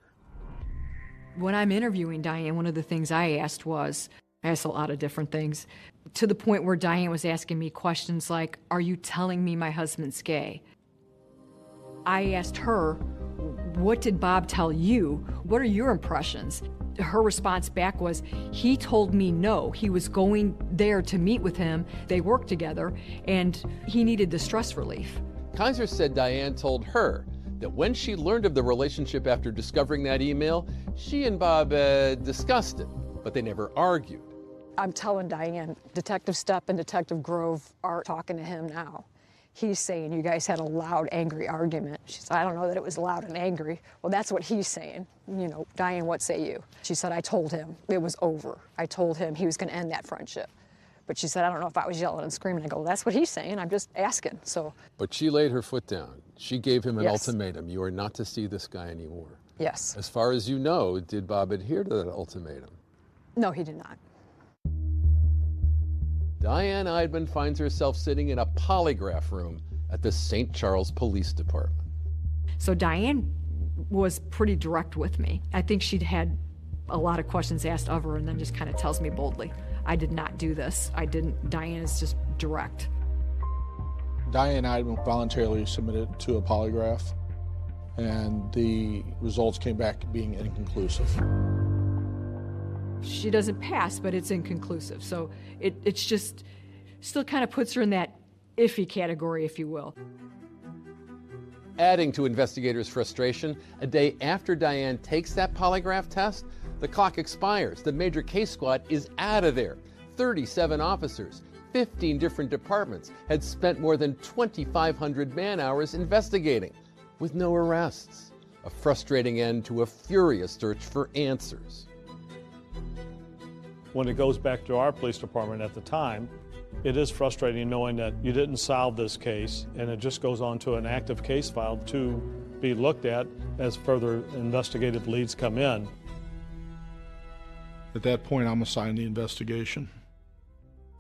When I'm interviewing Diane, one of the things I asked was, I asked a lot of different things, to the point where Diane was asking me questions like, are you telling me my husband's gay? I asked her, what did Bob tell you? What are your impressions? Her response back was, he told me no. He was going there to meet with him. They worked together, and he needed the stress relief. Kaiser said Diane told her that when she learned of the relationship after discovering that email, she and Bob discussed it, but they never argued. I'm telling Diane, Detective Stepp and Detective Grove are talking to him now. He's saying you guys had a loud, angry argument. She said, I don't know that it was loud and angry. Well, that's what he's saying. You know, Diane, what say you? She said, I told him it was over. I told him he was going to end that friendship. But she said, I don't know if I was yelling and screaming. I go, well, that's what he's saying. I'm just asking. So. But she laid her foot down. She gave him an Yes. ultimatum. You are not to see this guy anymore. Yes. As far as you know, did Bob adhere to that ultimatum? No, he did not. Diane Eidman finds herself sitting in a polygraph room at the St. Charles Police Department. So Diane was pretty direct with me. I think she'd had a lot of questions asked of her and then just kind of tells me boldly, I did not do this. I didn't. Diane is just direct. Diane Eidman voluntarily submitted to a polygraph, and the results came back being inconclusive. She doesn't pass, but it's inconclusive. So it's just still kind of puts her in that iffy category, if you will. Adding to investigators' frustration, a day after Diane takes that polygraph test, the clock expires. The major case squad is out of there. 37 officers, 15 different departments had spent more than 2,500 man-hours investigating, with no arrests. A frustrating end to a furious search for answers. When it goes back to our police department at the time, it is frustrating knowing that you didn't solve this case and it just goes on to an active case file to be looked at as further investigative leads come in. At that point, I'm assigned the investigation.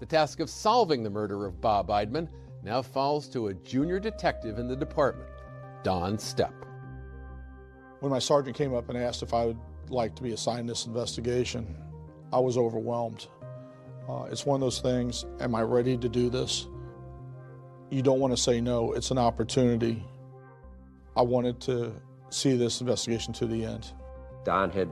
The task of solving the murder of Bob Eidman now falls to a junior detective in the department, Don Stepp. When my sergeant came up and asked if I would like to be assigned this investigation, I was overwhelmed. It's one of those things, am I ready to do this? You don't want to say no, it's an opportunity. I wanted to see this investigation to the end. Don had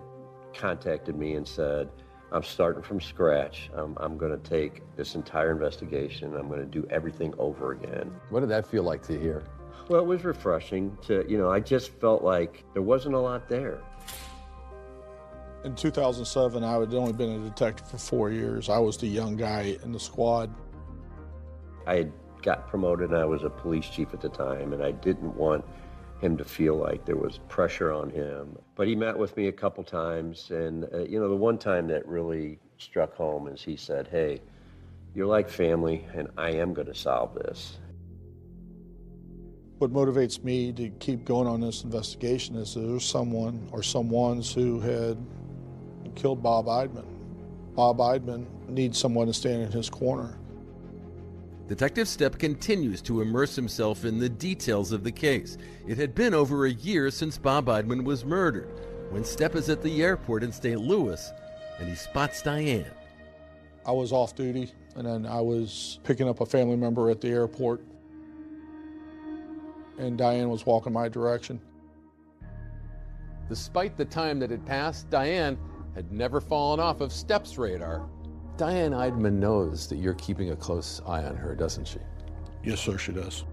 contacted me and said, I'm starting from scratch. I'm going to take this entire investigation. I'm going to do everything over again. What did that feel like to hear? Well, it was refreshing to, I just felt like there wasn't a lot there. In 2007, I had only been a detective for 4 years. I was the young guy in the squad. I had got promoted and I was a police chief at the time, and I didn't want him to feel like there was pressure on him. But he met with me a couple times, and the one time that really struck home is he said, hey, you're like family, and I am going to solve this. What motivates me to keep going on this investigation is there's someone or someones who had killed Bob Eidman. Bob Eidman needs someone to stand in his corner. Detective Stepp continues to immerse himself in the details of the case. It had been over a year since Bob Eidman was murdered, when Stepp is at the airport in St. Louis and he spots Diane. I was off duty, and then I was picking up a family member at the airport, and Diane was walking my direction. Despite the time that had passed, Diane had never fallen off of Stepp's radar. Diane Eidman knows that you're keeping a close eye on her, doesn't she? Yes, sir, she does.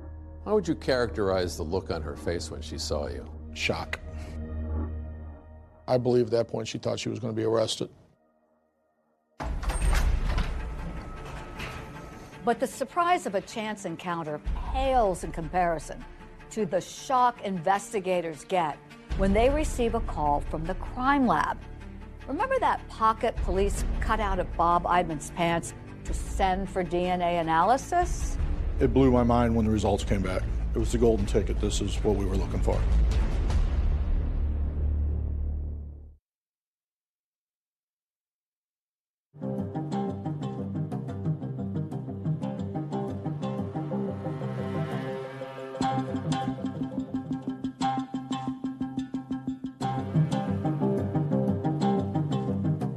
How would you characterize the look on her face when she saw you? Shock. I believe at that point she thought she was going to be arrested. But the surprise of a chance encounter pales in comparison to the shock investigators get when they receive a call from the crime lab. Remember that pocket police cut out of Bob Eidman's pants to send for DNA analysis? It blew my mind when the results came back. It was the golden ticket. This is what we were looking for.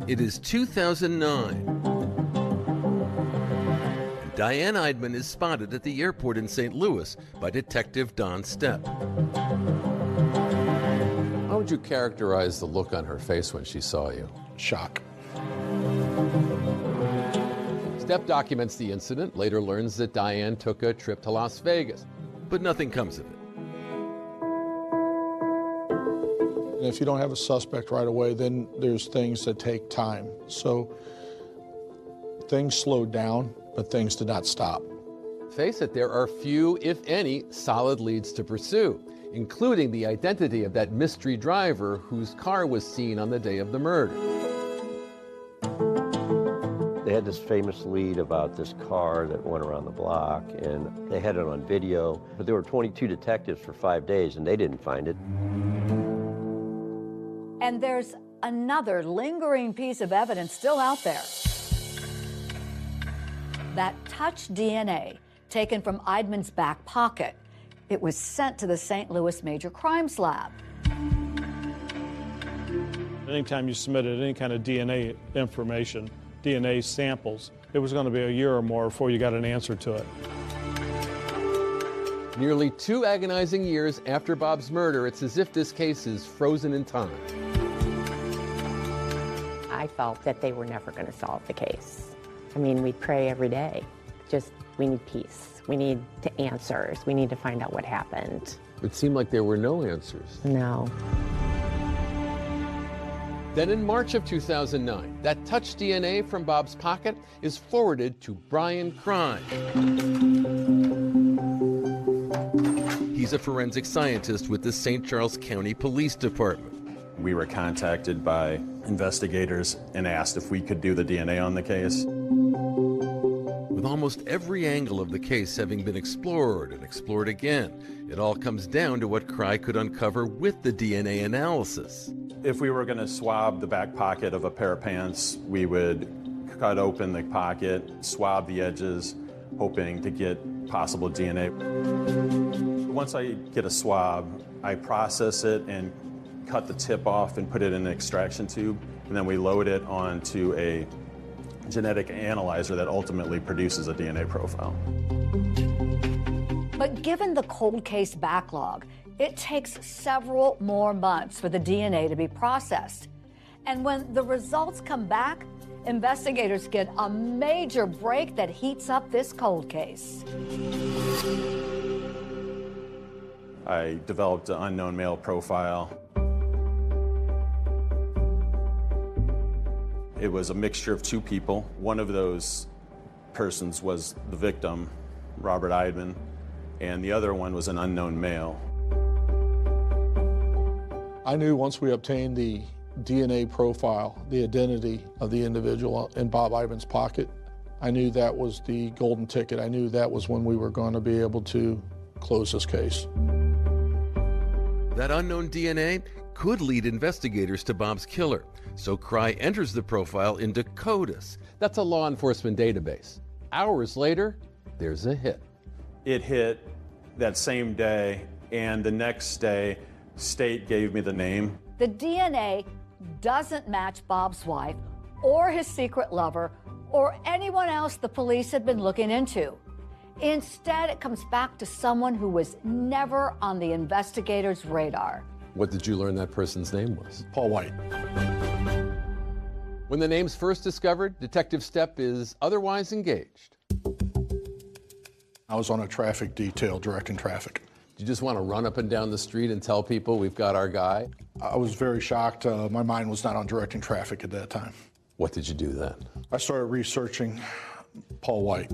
It is 2009. Diane Eidman is spotted at the airport in St. Louis by Detective Don Stepp. How would you characterize the look on her face when she saw you? Shock. Stepp documents the incident, later learns that Diane took a trip to Las Vegas. But nothing comes of it. And if you don't have a suspect right away, then there's things that take time. So things slowed down, but things did not stop. Face it, there are few, if any, solid leads to pursue, including the identity of that mystery driver whose car was seen on the day of the murder. They had this famous lead about this car that went around the block, and they had it on video, but there were 22 detectives for 5 days, and they didn't find it. And there's another lingering piece of evidence still out there. That touch DNA taken from Eidman's back pocket. It was sent to the St. Louis Major Crimes Lab. Anytime you submitted any kind of DNA information, DNA samples, it was going to be a year or more before you got an answer to it. Nearly 2 agonizing years after Bob's murder, it's as if this case is frozen in time. I felt that they were never going to solve the case. I mean, we pray every day. Just, we need peace. We need answers. We need to find out what happened. It seemed like there were no answers. No. Then in March of 2009, that touch DNA from Bob's pocket is forwarded to Brian Crine. He's a forensic scientist with the St. Charles County Police Department. We were contacted by investigators and asked if we could do the DNA on the case. With almost every angle of the case having been explored and explored again, it all comes down to what Crine could uncover with the DNA analysis. If we were going to swab the back pocket of a pair of pants, we would cut open the pocket, swab the edges, hoping to get possible DNA. Once I get a swab, I process it and cut the tip off and put it in an extraction tube, and then we load it onto a genetic analyzer that ultimately produces a DNA profile. But given the cold case backlog, it takes several more months for the DNA to be processed. And when the results come back, investigators get a major break that heats up this cold case. I developed an unknown male profile. It was a mixture of 2 people. One of those persons was the victim, Robert Eidman, and the other one was an unknown male. I knew once we obtained the DNA profile, the identity of the individual in Bob Eidman's pocket, I knew that was the golden ticket. I knew that was when we were going to be able to close this case. That unknown DNA could lead investigators to Bob's killer, so Crine enters the profile into CODIS. That's a law enforcement database. Hours later, there's a hit. It hit that same day, and the next day, state gave me the name. The DNA doesn't match Bob's wife or his secret lover or anyone else the police had been looking into. Instead, it comes back to someone who was never on the investigators' radar. What did you learn that person's name was? Paul White. When the name's first discovered, Detective Stepp is otherwise engaged. I was on a traffic detail directing traffic. Did you just want to run up and down the street and tell people we've got our guy? I was very shocked. My mind was not on directing traffic at that time. What did you do then? I started researching Paul White.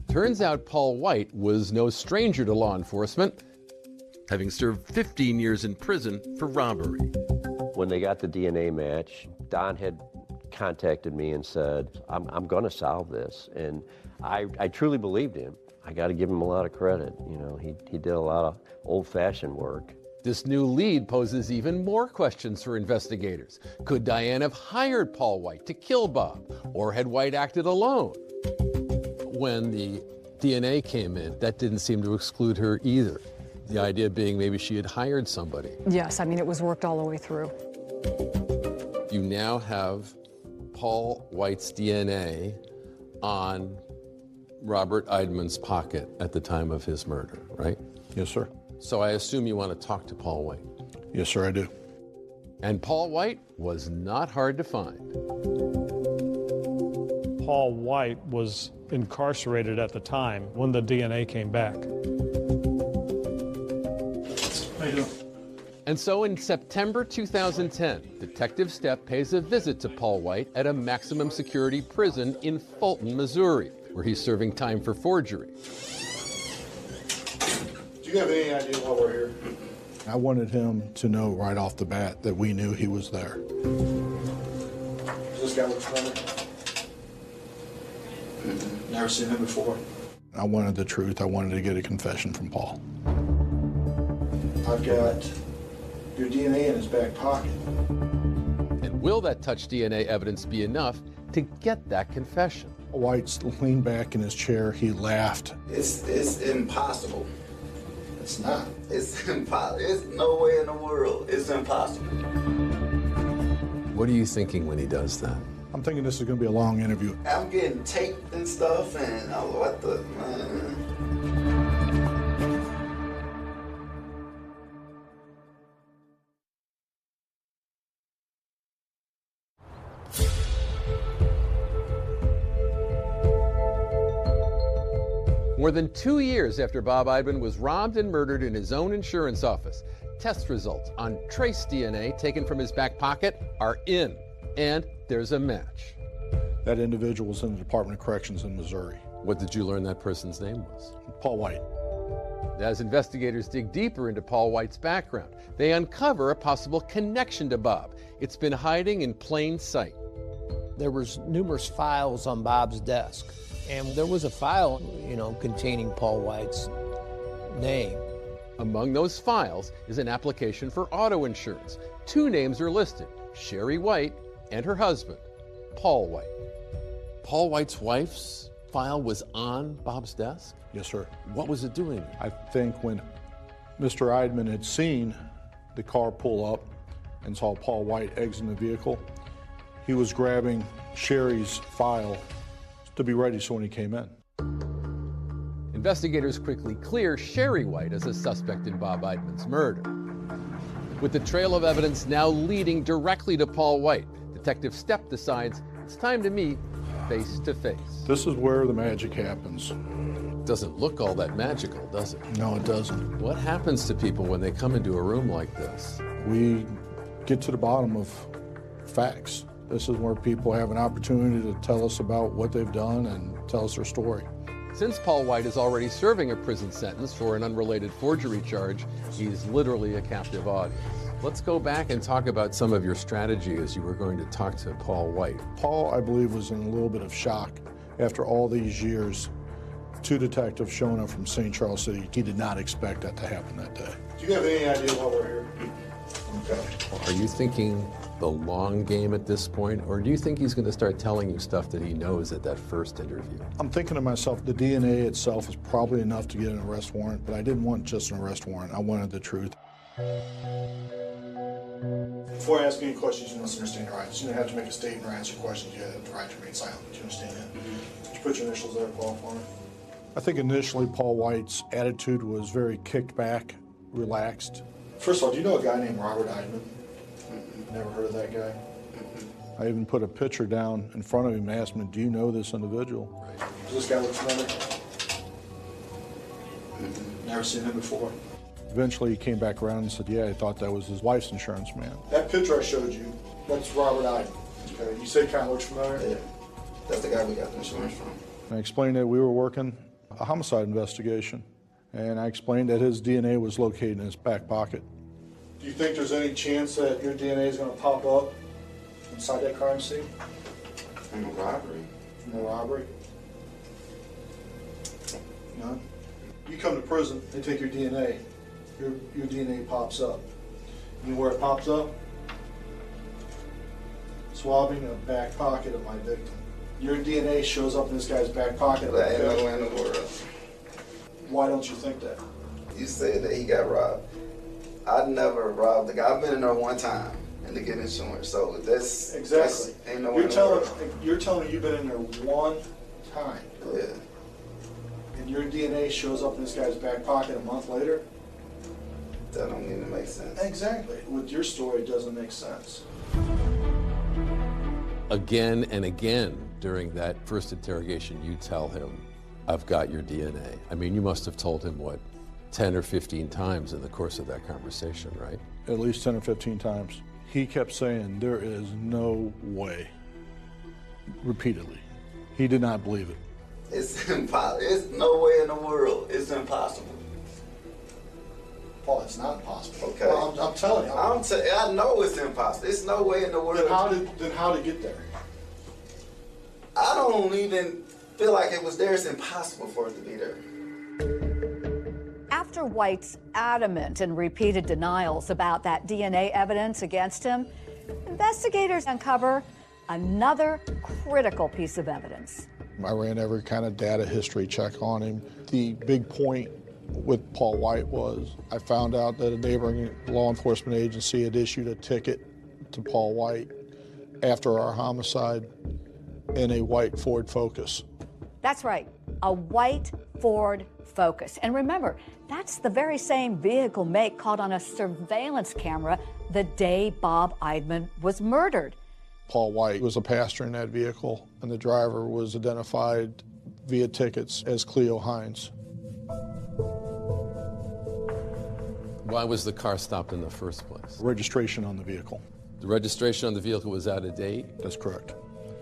Turns out Paul White was no stranger to law enforcement, having served 15 years in prison for robbery. When they got the DNA match, Don had contacted me and said, I'm going to solve this. And I truly believed him. I got to give him a lot of credit. You know, he did a lot of old-fashioned work. This new lead poses even more questions for investigators. Could Diane have hired Paul White to kill Bob, or had White acted alone? When the DNA came in, that didn't seem to exclude her either. The idea being maybe she had hired somebody. Yes, I mean, it was worked all the way through. You now have Paul White's DNA on Robert Eidman's pocket at the time of his murder, right? Yes, sir. So I assume you want to talk to Paul White. Yes, sir, I do. And Paul White was not hard to find. Paul White was incarcerated at the time when the DNA came back. How you doing? And so in September 2010, Detective Stepp pays a visit to Paul White at a maximum security prison in Fulton, Missouri, where he's serving time for forgery. Do you have any idea why we're here? I wanted him to know right off the bat that we knew he was there. Does this guy look familiar? Never seen him before. I wanted the truth. I wanted to get a confession from Paul. I've got your DNA in his back pocket. And will that touch DNA evidence be enough to get that confession? White leaned back in his chair. He laughed. It's impossible. It's not. It's impossible. It's no way in the world. It's impossible. What are you thinking when he does that? I'm thinking this is going to be a long interview. I'm getting taped and stuff, and I'm what the man. More than 2 years after Bob Eidman was robbed and murdered in his own insurance office, test results on trace DNA taken from his back pocket are in, and there's a match. That individual was in the Department of Corrections in Missouri. What did you learn that person's name was? Paul White. As investigators dig deeper into Paul White's background, they uncover a possible connection to Bob. It's been hiding in plain sight. There was numerous files on Bob's desk, and there was a file, containing Paul White's name. Among those files is an application for auto insurance. 2 names are listed, Sherry White and her husband, Paul White. Paul White's wife's file was on Bob's desk? Yes, sir. What was it doing? I think when Mr. Eidman had seen the car pull up and saw Paul White exit the vehicle, he was grabbing Sherry's file to be ready so when he came in. Investigators quickly clear Sherry White as a suspect in Bob Eidman's murder. With the trail of evidence now leading directly to Paul White, Detective Stepp decides it's time to meet face to face. This is where the magic happens. Doesn't look all that magical, does it? No, it doesn't. What happens to people when they come into a room like this? We get to the bottom of facts. This is where people have an opportunity to tell us about what they've done and tell us their story. Since Paul White is already serving a prison sentence for an unrelated forgery charge, he's literally a captive audience. Let's go back and talk about some of your strategy as you were going to talk to Paul White. Paul, I believe, was in a little bit of shock after all these years. 2 detectives showing up from St. Charles City. He did not expect that to happen that day. Do you have any idea why we're here? Okay. Are you thinking the long game at this point, or do you think he's going to start telling you stuff that he knows at that first interview? I'm thinking to myself, the DNA itself is probably enough to get an arrest warrant, but I didn't want just an arrest warrant. I wanted the truth. Before I ask any questions, you must understand your rights. You don't have to make a statement or answer questions. You have the right to remain silent. Do you understand that? Did you put your initials there, Paul, for me? I think initially Paul White's attitude was very kicked back, relaxed. First of all, do you know a guy named Robert Eidman? Never heard of that guy? I even put a picture down in front of him and asked him, do you know this individual? Right. Does this guy look familiar? Never seen him before. Eventually he came back around and said, yeah, I thought that was his wife's insurance man. That picture I showed you, that's Robert Eidman. Okay. You said kind of looks familiar? Yeah. That's the guy we got the insurance from. And I explained that we were working a homicide investigation, and I explained that his DNA was located in his back pocket. Do you think there's any chance that your DNA is going to pop up inside that crime scene? From a robbery. From a robbery? None? You come to prison, they take your DNA. Your DNA pops up. You know where it pops up? Swabbing a back pocket of my victim. Your DNA shows up in this guy's back pocket. That ain't nowhere in the world. Why don't you think that? You said that he got robbed. I never robbed the guy. I've been in there one time and to get insurance. So that's exactly. Ain't nowhere You're telling me you've been in there one time. Yeah. And your DNA shows up in this guy's back pocket a month later? That don't even make sense. Exactly. With your story, it doesn't make sense. Again and again during that first interrogation, you tell him, I've got your DNA. I mean, you must have told him, what, 10 or 15 times in the course of that conversation, right? At least 10 or 15 times. He kept saying, there is no way. Repeatedly. He did not believe it. It's impossible. It's no way in the world. It's impossible. Paul, it's not possible. Okay. Well, I'm telling you. I know it's impossible. It's no way in the world. Then how to get there? I don't even feel like it was there. It's impossible for it to be there. After White's adamant and repeated denials about that DNA evidence against him, investigators uncover another critical piece of evidence. I ran every kind of data history check on him. The big point with Paul White was I found out that a neighboring law enforcement agency had issued a ticket to Paul White after our homicide in a white Ford Focus. That's right, a white Ford Focus. And remember, that's the very same vehicle make caught on a surveillance camera the day Bob Eidman was murdered. Paul White was a passenger in that vehicle, and the driver was identified via tickets as Cleo Hines. Why was the car stopped in the first place? Registration on the vehicle. The registration on the vehicle was out of date? That's correct.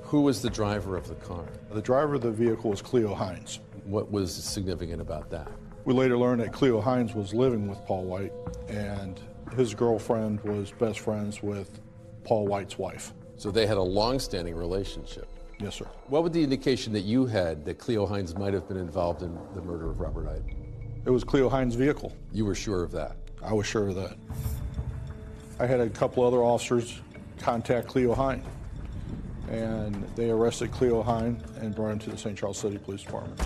Who was the driver of the car? The driver of the vehicle was Cleo Hines. What was significant about that? We later learned that Cleo Hines was living with Paul White, and his girlfriend was best friends with Paul White's wife. So they had a long-standing relationship? Yes, sir. What was the indication that you had that Cleo Hines might have been involved in the murder of Robert Eidman? It was Cleo Hines' vehicle. You were sure of that? I was sure of that. I had a couple other officers contact Cleo Hines, and they arrested Cleo Hines and brought him to the St. Charles City Police Department.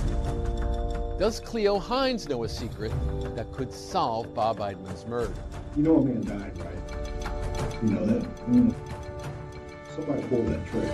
Does Cleo Hines know a secret that could solve Bob Eidman's murder? You know a man died, right? You know that? Somebody pulled that trigger.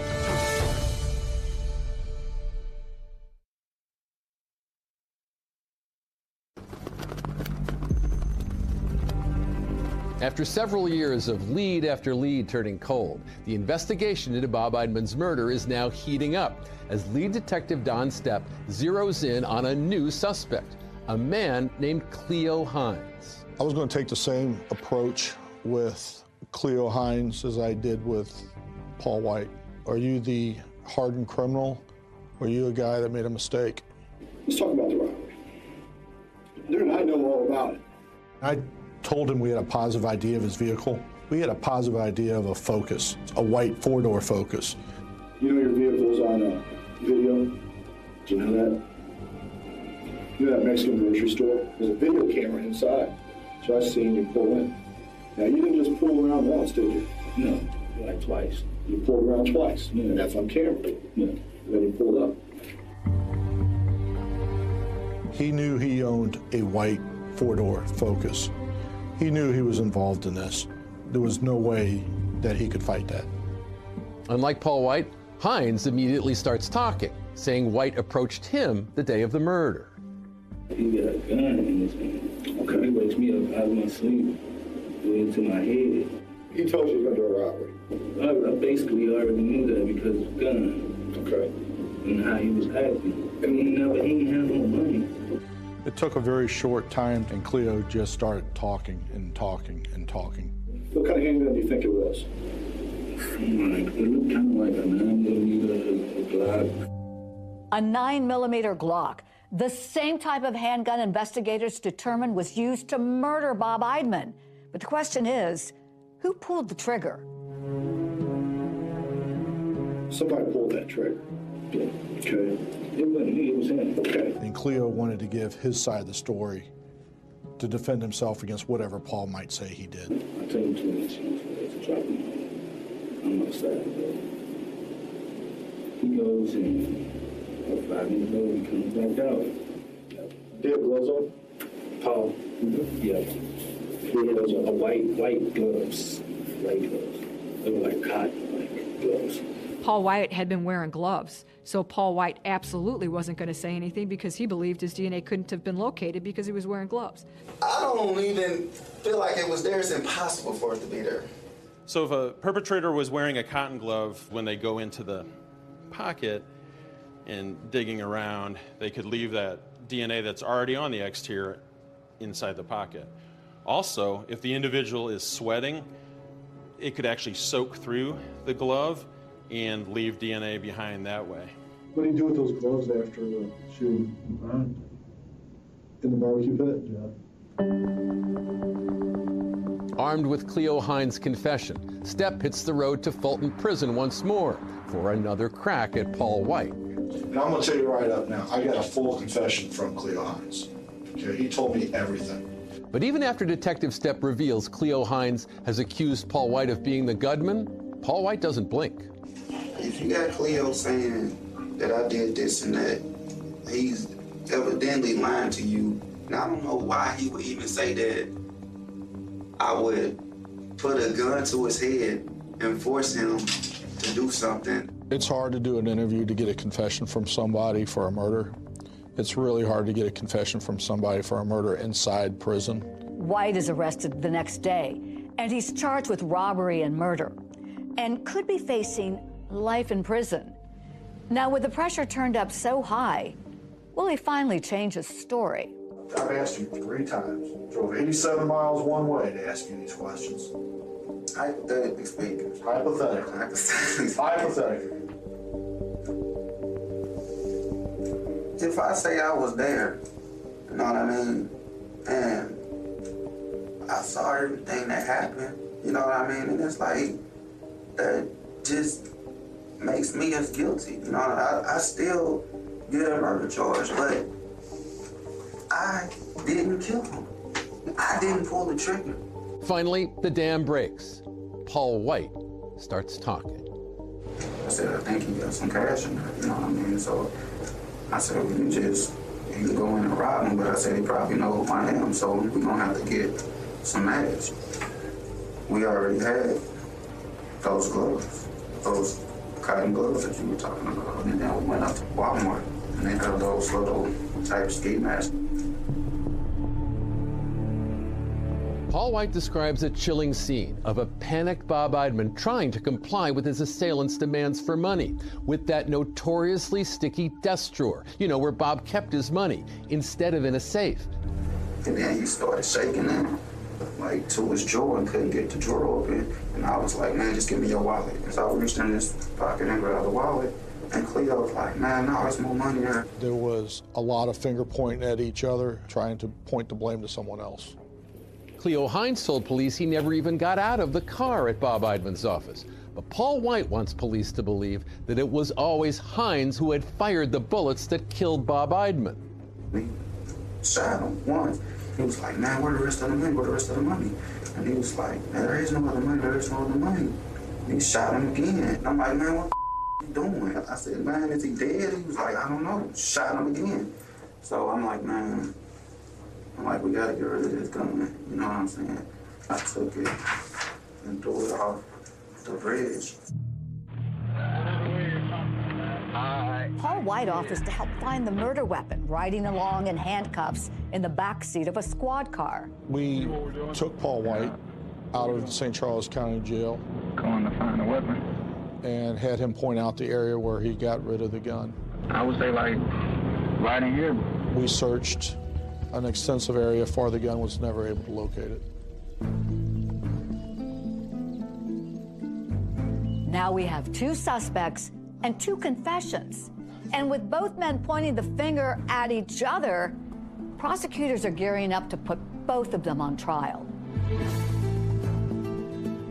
After several years of lead after lead turning cold, the investigation into Bob Eidman's murder is now heating up as lead detective Don Stepp zeroes in on a new suspect, a man named Cleo Hines. I was going to take the same approach with Cleo Hines as I did with Paul White. Are you the hardened criminal, or are you a guy that made a mistake? Let's talk about the robbery. I know all about it. I told him we had a positive idea of his vehicle. We had a positive idea of a Focus, a white four-door Focus. You know your vehicle's on video? Do you know that? You know that Mexican grocery store? There's a video camera inside. So I seen you pull in. Now, you didn't just pull around once, did you? No, like twice. You pulled around twice, and that's on camera. Yeah. Then you pulled up. He knew he owned a white four-door Focus. He knew he was involved in this. There was no way that he could fight that. Unlike Paul White, Hines immediately starts talking, saying White approached him the day of the murder. He got a gun in his hand. Okay. He wakes me up out of my sleep, into my head. He told you he was going to do a robbery? I basically already knew that because of the gun. Okay. And how he was acting. I mean, he didn't have no money. It took a very short time, and Cleo just started talking and talking and talking. What kind of handgun do you think it was? It looked kind of like a 9mm Glock. A 9mm Glock, the same type of handgun investigators determined was used to murder Bob Eidman. But the question is, who pulled the trigger? Somebody pulled that trigger. Yeah. Okay. It wasn't me, it was him. Okay. And Cleo wanted to give his side of the story to defend himself against whatever Paul might say he did. I told him 2 minutes to drop him. I'm outside. He goes in. 5 minutes later, he comes back out. Did gloves on? Paul. Yeah. He has a white gloves. White gloves. They were like cotton, like gloves. Paul White had been wearing gloves, so Paul White absolutely wasn't going to say anything because he believed his DNA couldn't have been located because he was wearing gloves. I don't even feel like it was there. It's impossible for it to be there. So if a perpetrator was wearing a cotton glove when they go into the pocket and digging around, they could leave that DNA that's already on the exterior inside the pocket. Also, if the individual is sweating, it could actually soak through the glove and leave DNA behind that way. What do you do with those gloves after shooting? In the barbecue pit? Yeah. Armed with Cleo Hines' confession, Stepp hits the road to Fulton Prison once more for another crack at Paul White. And I'm going to tell you right up now, I got a full confession from Cleo Hines. Okay, he told me everything. But even after Detective Stepp reveals Cleo Hines has accused Paul White of being the gunman, Paul White doesn't blink. If you got Cleo saying that I did this and that, he's evidently lying to you. And I don't know why he would even say that I would put a gun to his head and force him to do something. It's hard to do an interview to get a confession from somebody for a murder. It's really hard to get a confession from somebody for a murder inside prison. White is arrested the next day, and he's charged with robbery and murder, and could be facing life in prison. Now, with the pressure turned up so high, will he finally change his story? I've asked you 3 times. Drove 87 miles one way to ask you these questions. Hypothetically speaking. Hypothetically. Hypothetically. If I say I was there, you know what I mean, and I saw everything that happened, you know what I mean, and it's like, that just makes me as guilty. You know, I still get a murder charge, but I didn't kill him. I didn't pull the trigger. Finally, the dam breaks. Paul White starts talking. I said, I think he got some cash in there, you know what I mean? So I said, well, you can go in and rob him, but I said, he probably know who I am, so we're gonna have to get some match. We already had those gloves, those cotton gloves that you were talking about. And then we went up to Walmart, and they had those little type ski masks. Paul White describes a chilling scene of a panicked Bob Eidman trying to comply with his assailant's demands for money with that notoriously sticky desk drawer, you know, where Bob kept his money, instead of in a safe. And then he started shaking him, like, to his drawer and couldn't get the drawer open. And I was like, man, just give me your wallet. And so I reached in his pocket and grabbed the wallet. And Cleo was like, man, no, there's more money there. There was a lot of finger pointing at each other, trying to point the blame to someone else. Cleo Hines told police he never even got out of the car at Bob Eidman's office. But Paul White wants police to believe that it was always Hines who had fired the bullets that killed Bob Eidman. We shot him once. He was like, man, where the rest of the money? Where the rest of the money? And he was like, man, there is no other money. There is no other money. And he shot him again. And I'm like, man, what the you doing? I said, man, is he dead? He was like, I don't know. Shot him again. So I'm like, man, we gotta get rid of this gun. You know what I'm saying? I took it and threw it off the bridge. Paul White offers to help find the murder weapon, riding along in handcuffs in the back seat of a squad car. We took Paul White out of the St. Charles County Jail. Going to find the weapon. And had him point out the area where he got rid of the gun. I would say, like, right in here. We searched an extensive area for the gun, was never able to locate it. Now we have 2 suspects and 2 confessions. And with both men pointing the finger at each other, prosecutors are gearing up to put both of them on trial.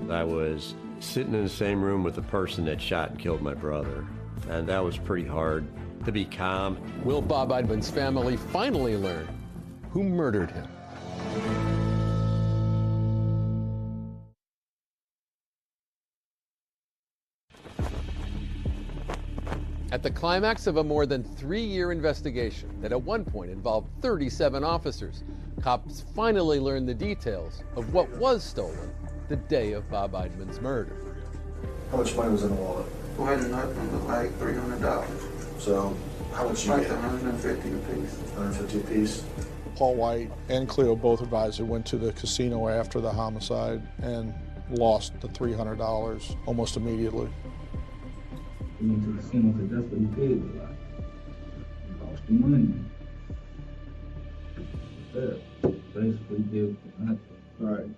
I was sitting in the same room with the person that shot and killed my brother, and that was pretty hard to be calm. Will Bob Eidman's family finally learn who murdered him? At the climax of a more than 3-year investigation that at one point involved 37 officers, cops finally learned the details of what was stolen the day of Bob Eidman's murder. How much money was in the wallet? wasn't nothing but like $300. So how much you Like get? 150 apiece. 150 apiece. Paul White and Cleo both advised they went to the casino after the homicide and lost the $300 almost immediately. He went to the casino because that's what he did with life. He lost the money. Yeah, basically did for nothing. Right.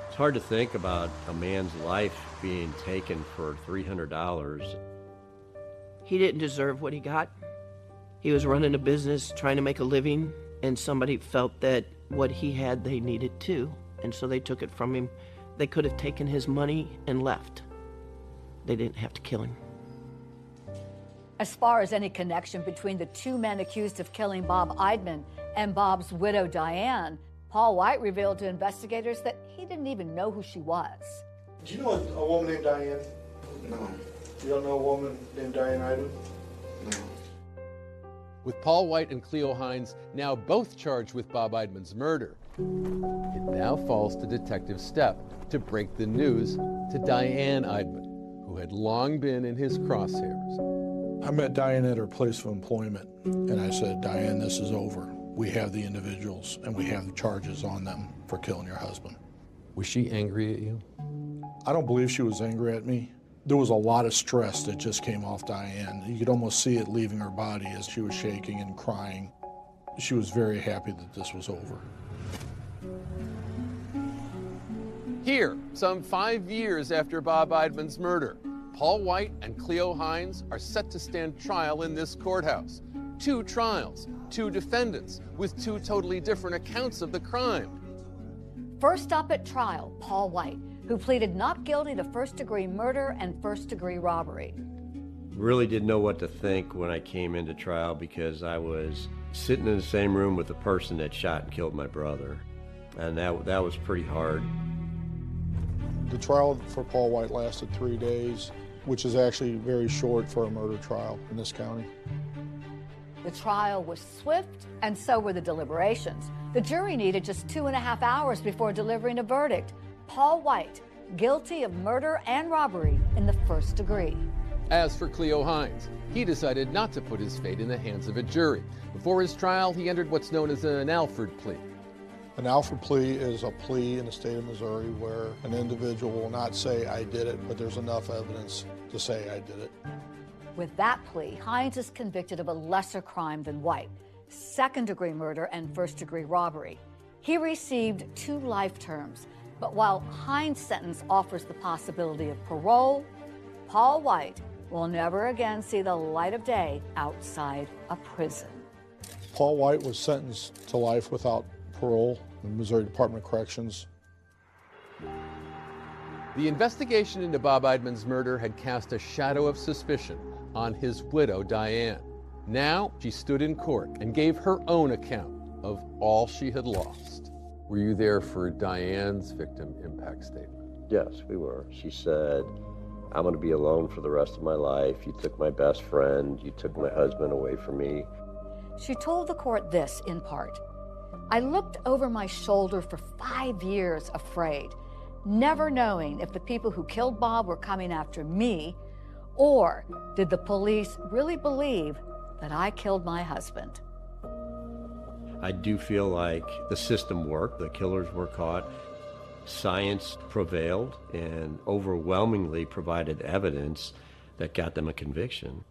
It's hard to think about a man's life being taken for $300. He didn't deserve what he got. He was running a business, trying to make a living, and somebody felt that what he had, they needed too. And so they took it from him. They could have taken his money and left. They didn't have to kill him. As far as any connection between the two men accused of killing Bob Eidman and Bob's widow, Diane, Paul White revealed to investigators that he didn't even know who she was. Do you know a woman named Diane? No. You don't know a woman named Diane Eidman? No. With Paul White and Cleo Hines now both charged with Bob Eidman's murder, it now falls to Detective Stepp to break the news to Diane Eidman, who had long been in his crosshairs. I met Diane at her place of employment, and I said, Diane, this is over. We have the individuals, and we have the charges on them for killing your husband. Was she angry at you? I don't believe she was angry at me. There was a lot of stress that just came off Diane. You could almost see it leaving her body as she was shaking and crying. She was very happy that this was over. Here, some 5 years after Bob Eidman's murder, Paul White and Cleo Hines are set to stand trial in this courthouse. 2 trials, 2 defendants, with 2 totally different accounts of the crime. First up at trial, Paul White, who pleaded not guilty to first-degree murder and first-degree robbery. Really didn't know what to think when I came into trial because I was sitting in the same room with the person that shot and killed my brother. And that was pretty hard. The trial for Paul White lasted 3 days, which is actually very short for a murder trial in this county. The trial was swift, and so were the deliberations. The jury needed just 2.5 hours before delivering a verdict. Paul White, guilty of murder and robbery in the first degree. As for Cleo Hines, he decided not to put his fate in the hands of a jury. Before his trial, he entered what's known as an Alford plea. An Alford plea is a plea in the state of Missouri where an individual will not say, I did it, but there's enough evidence to say I did it. With that plea, Hines is convicted of a lesser crime than White, second-degree murder and first-degree robbery. He received 2 life terms, but while Hines' sentence offers the possibility of parole, Paul White will never again see the light of day outside a prison. Paul White was sentenced to life without parole in the Missouri Department of Corrections. The investigation into Bob Eidman's murder had cast a shadow of suspicion on his widow, Diane. Now she stood in court and gave her own account of all she had lost. Were you there for Diane's victim impact statement? Yes, we were. She said, I'm going to be alone for the rest of my life. You took my best friend. You took my husband away from me. She told the court this in part: I looked over my shoulder for 5 years afraid, never knowing if the people who killed Bob were coming after me, or did the police really believe that I killed my husband? I do feel like the system worked. The killers were caught. Science prevailed and overwhelmingly provided evidence that got them a conviction.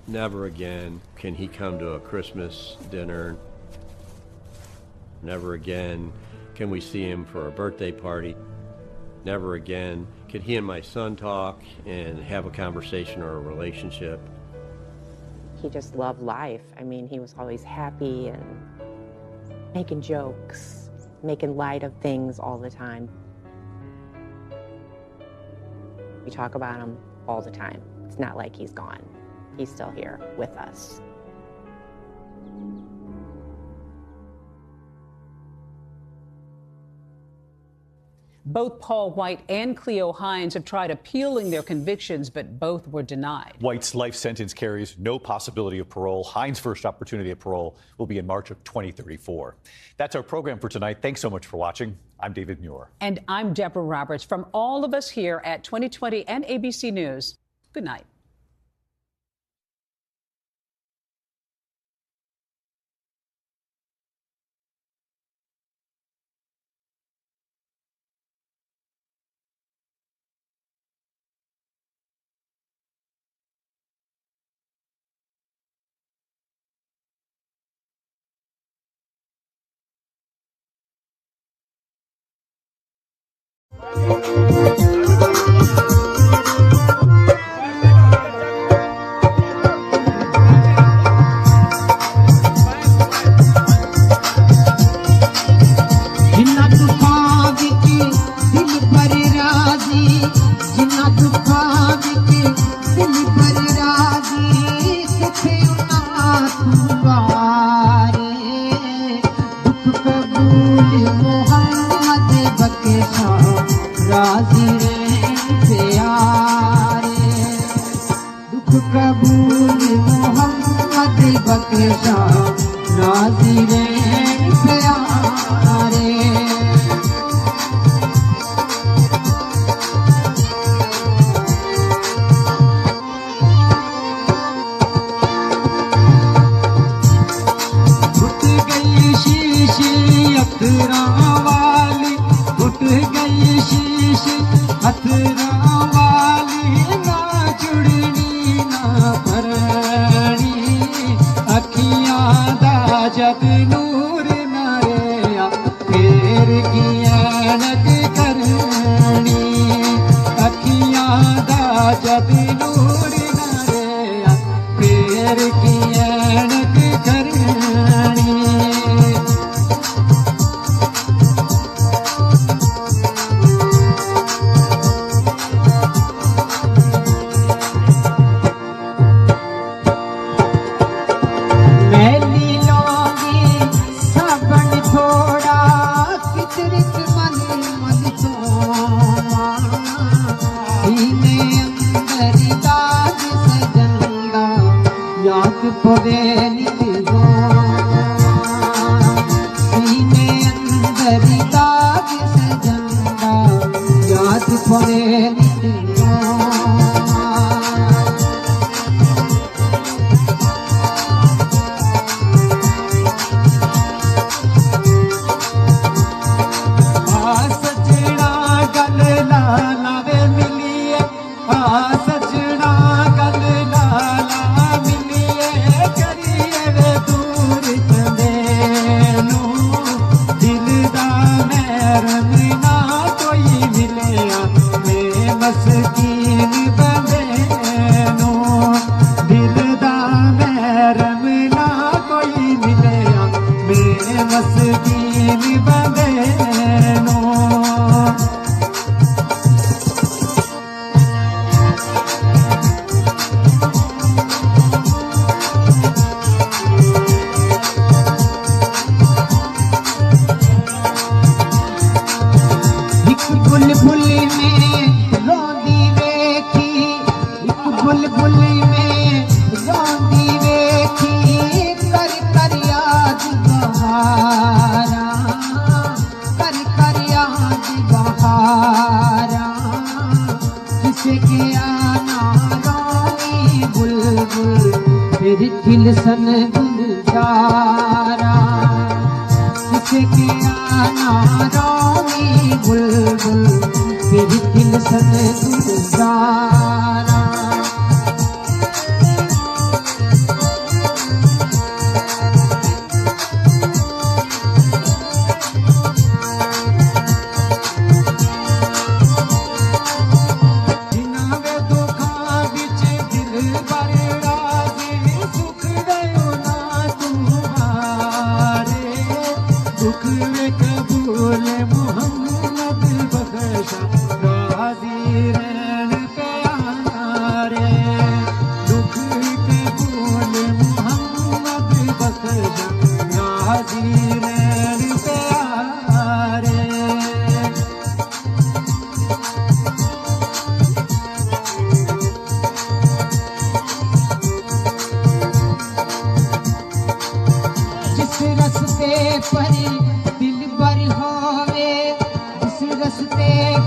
Never again can he come to a Christmas dinner. Never again can we see him for a birthday party. Never again can he and my son talk and have a conversation or a relationship. He just loved life. I mean, he was always happy and making jokes, making light of things all the time. We talk about him all the time. It's not like he's gone. He's still here with us. Both Paul White and Cleo Hines have tried appealing their convictions, but both were denied. White's life sentence carries no possibility of parole. Hines' first opportunity at parole will be in March of 2034. That's our program for tonight. Thanks so much for watching. I'm David Muir. And I'm Deborah Roberts. From all of us here at 2020 and ABC News, good night.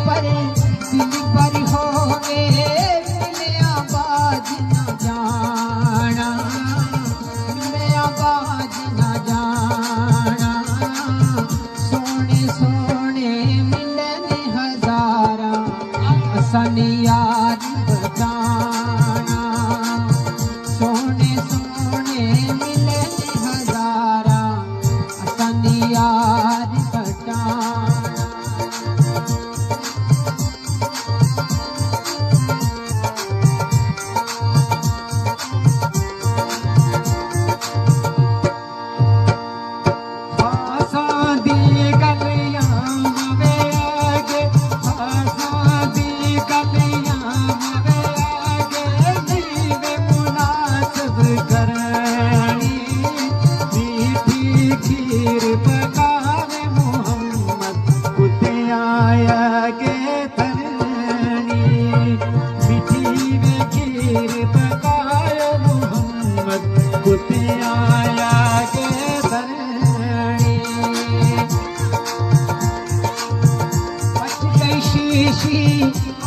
पर दिल पर होवे मिलिया बाज न जाना, मिलिया बाज न जाना, सोने सोने मिलन हजारा असानी यार बताना, सोने सोने मिलन हजारा असानी यार बताना।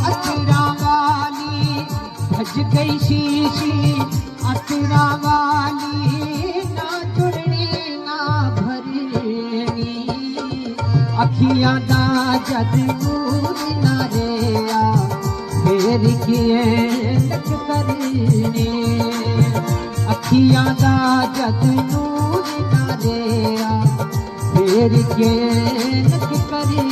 अतरा वाली भज गई शीशी अतरा वाली ना जुड़नी ना भरनी अखियां दा जद नूर ना रेया फेर किए लख करने अखियां दा जद नूर ना रेया फेर के लख करने।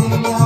Yeah.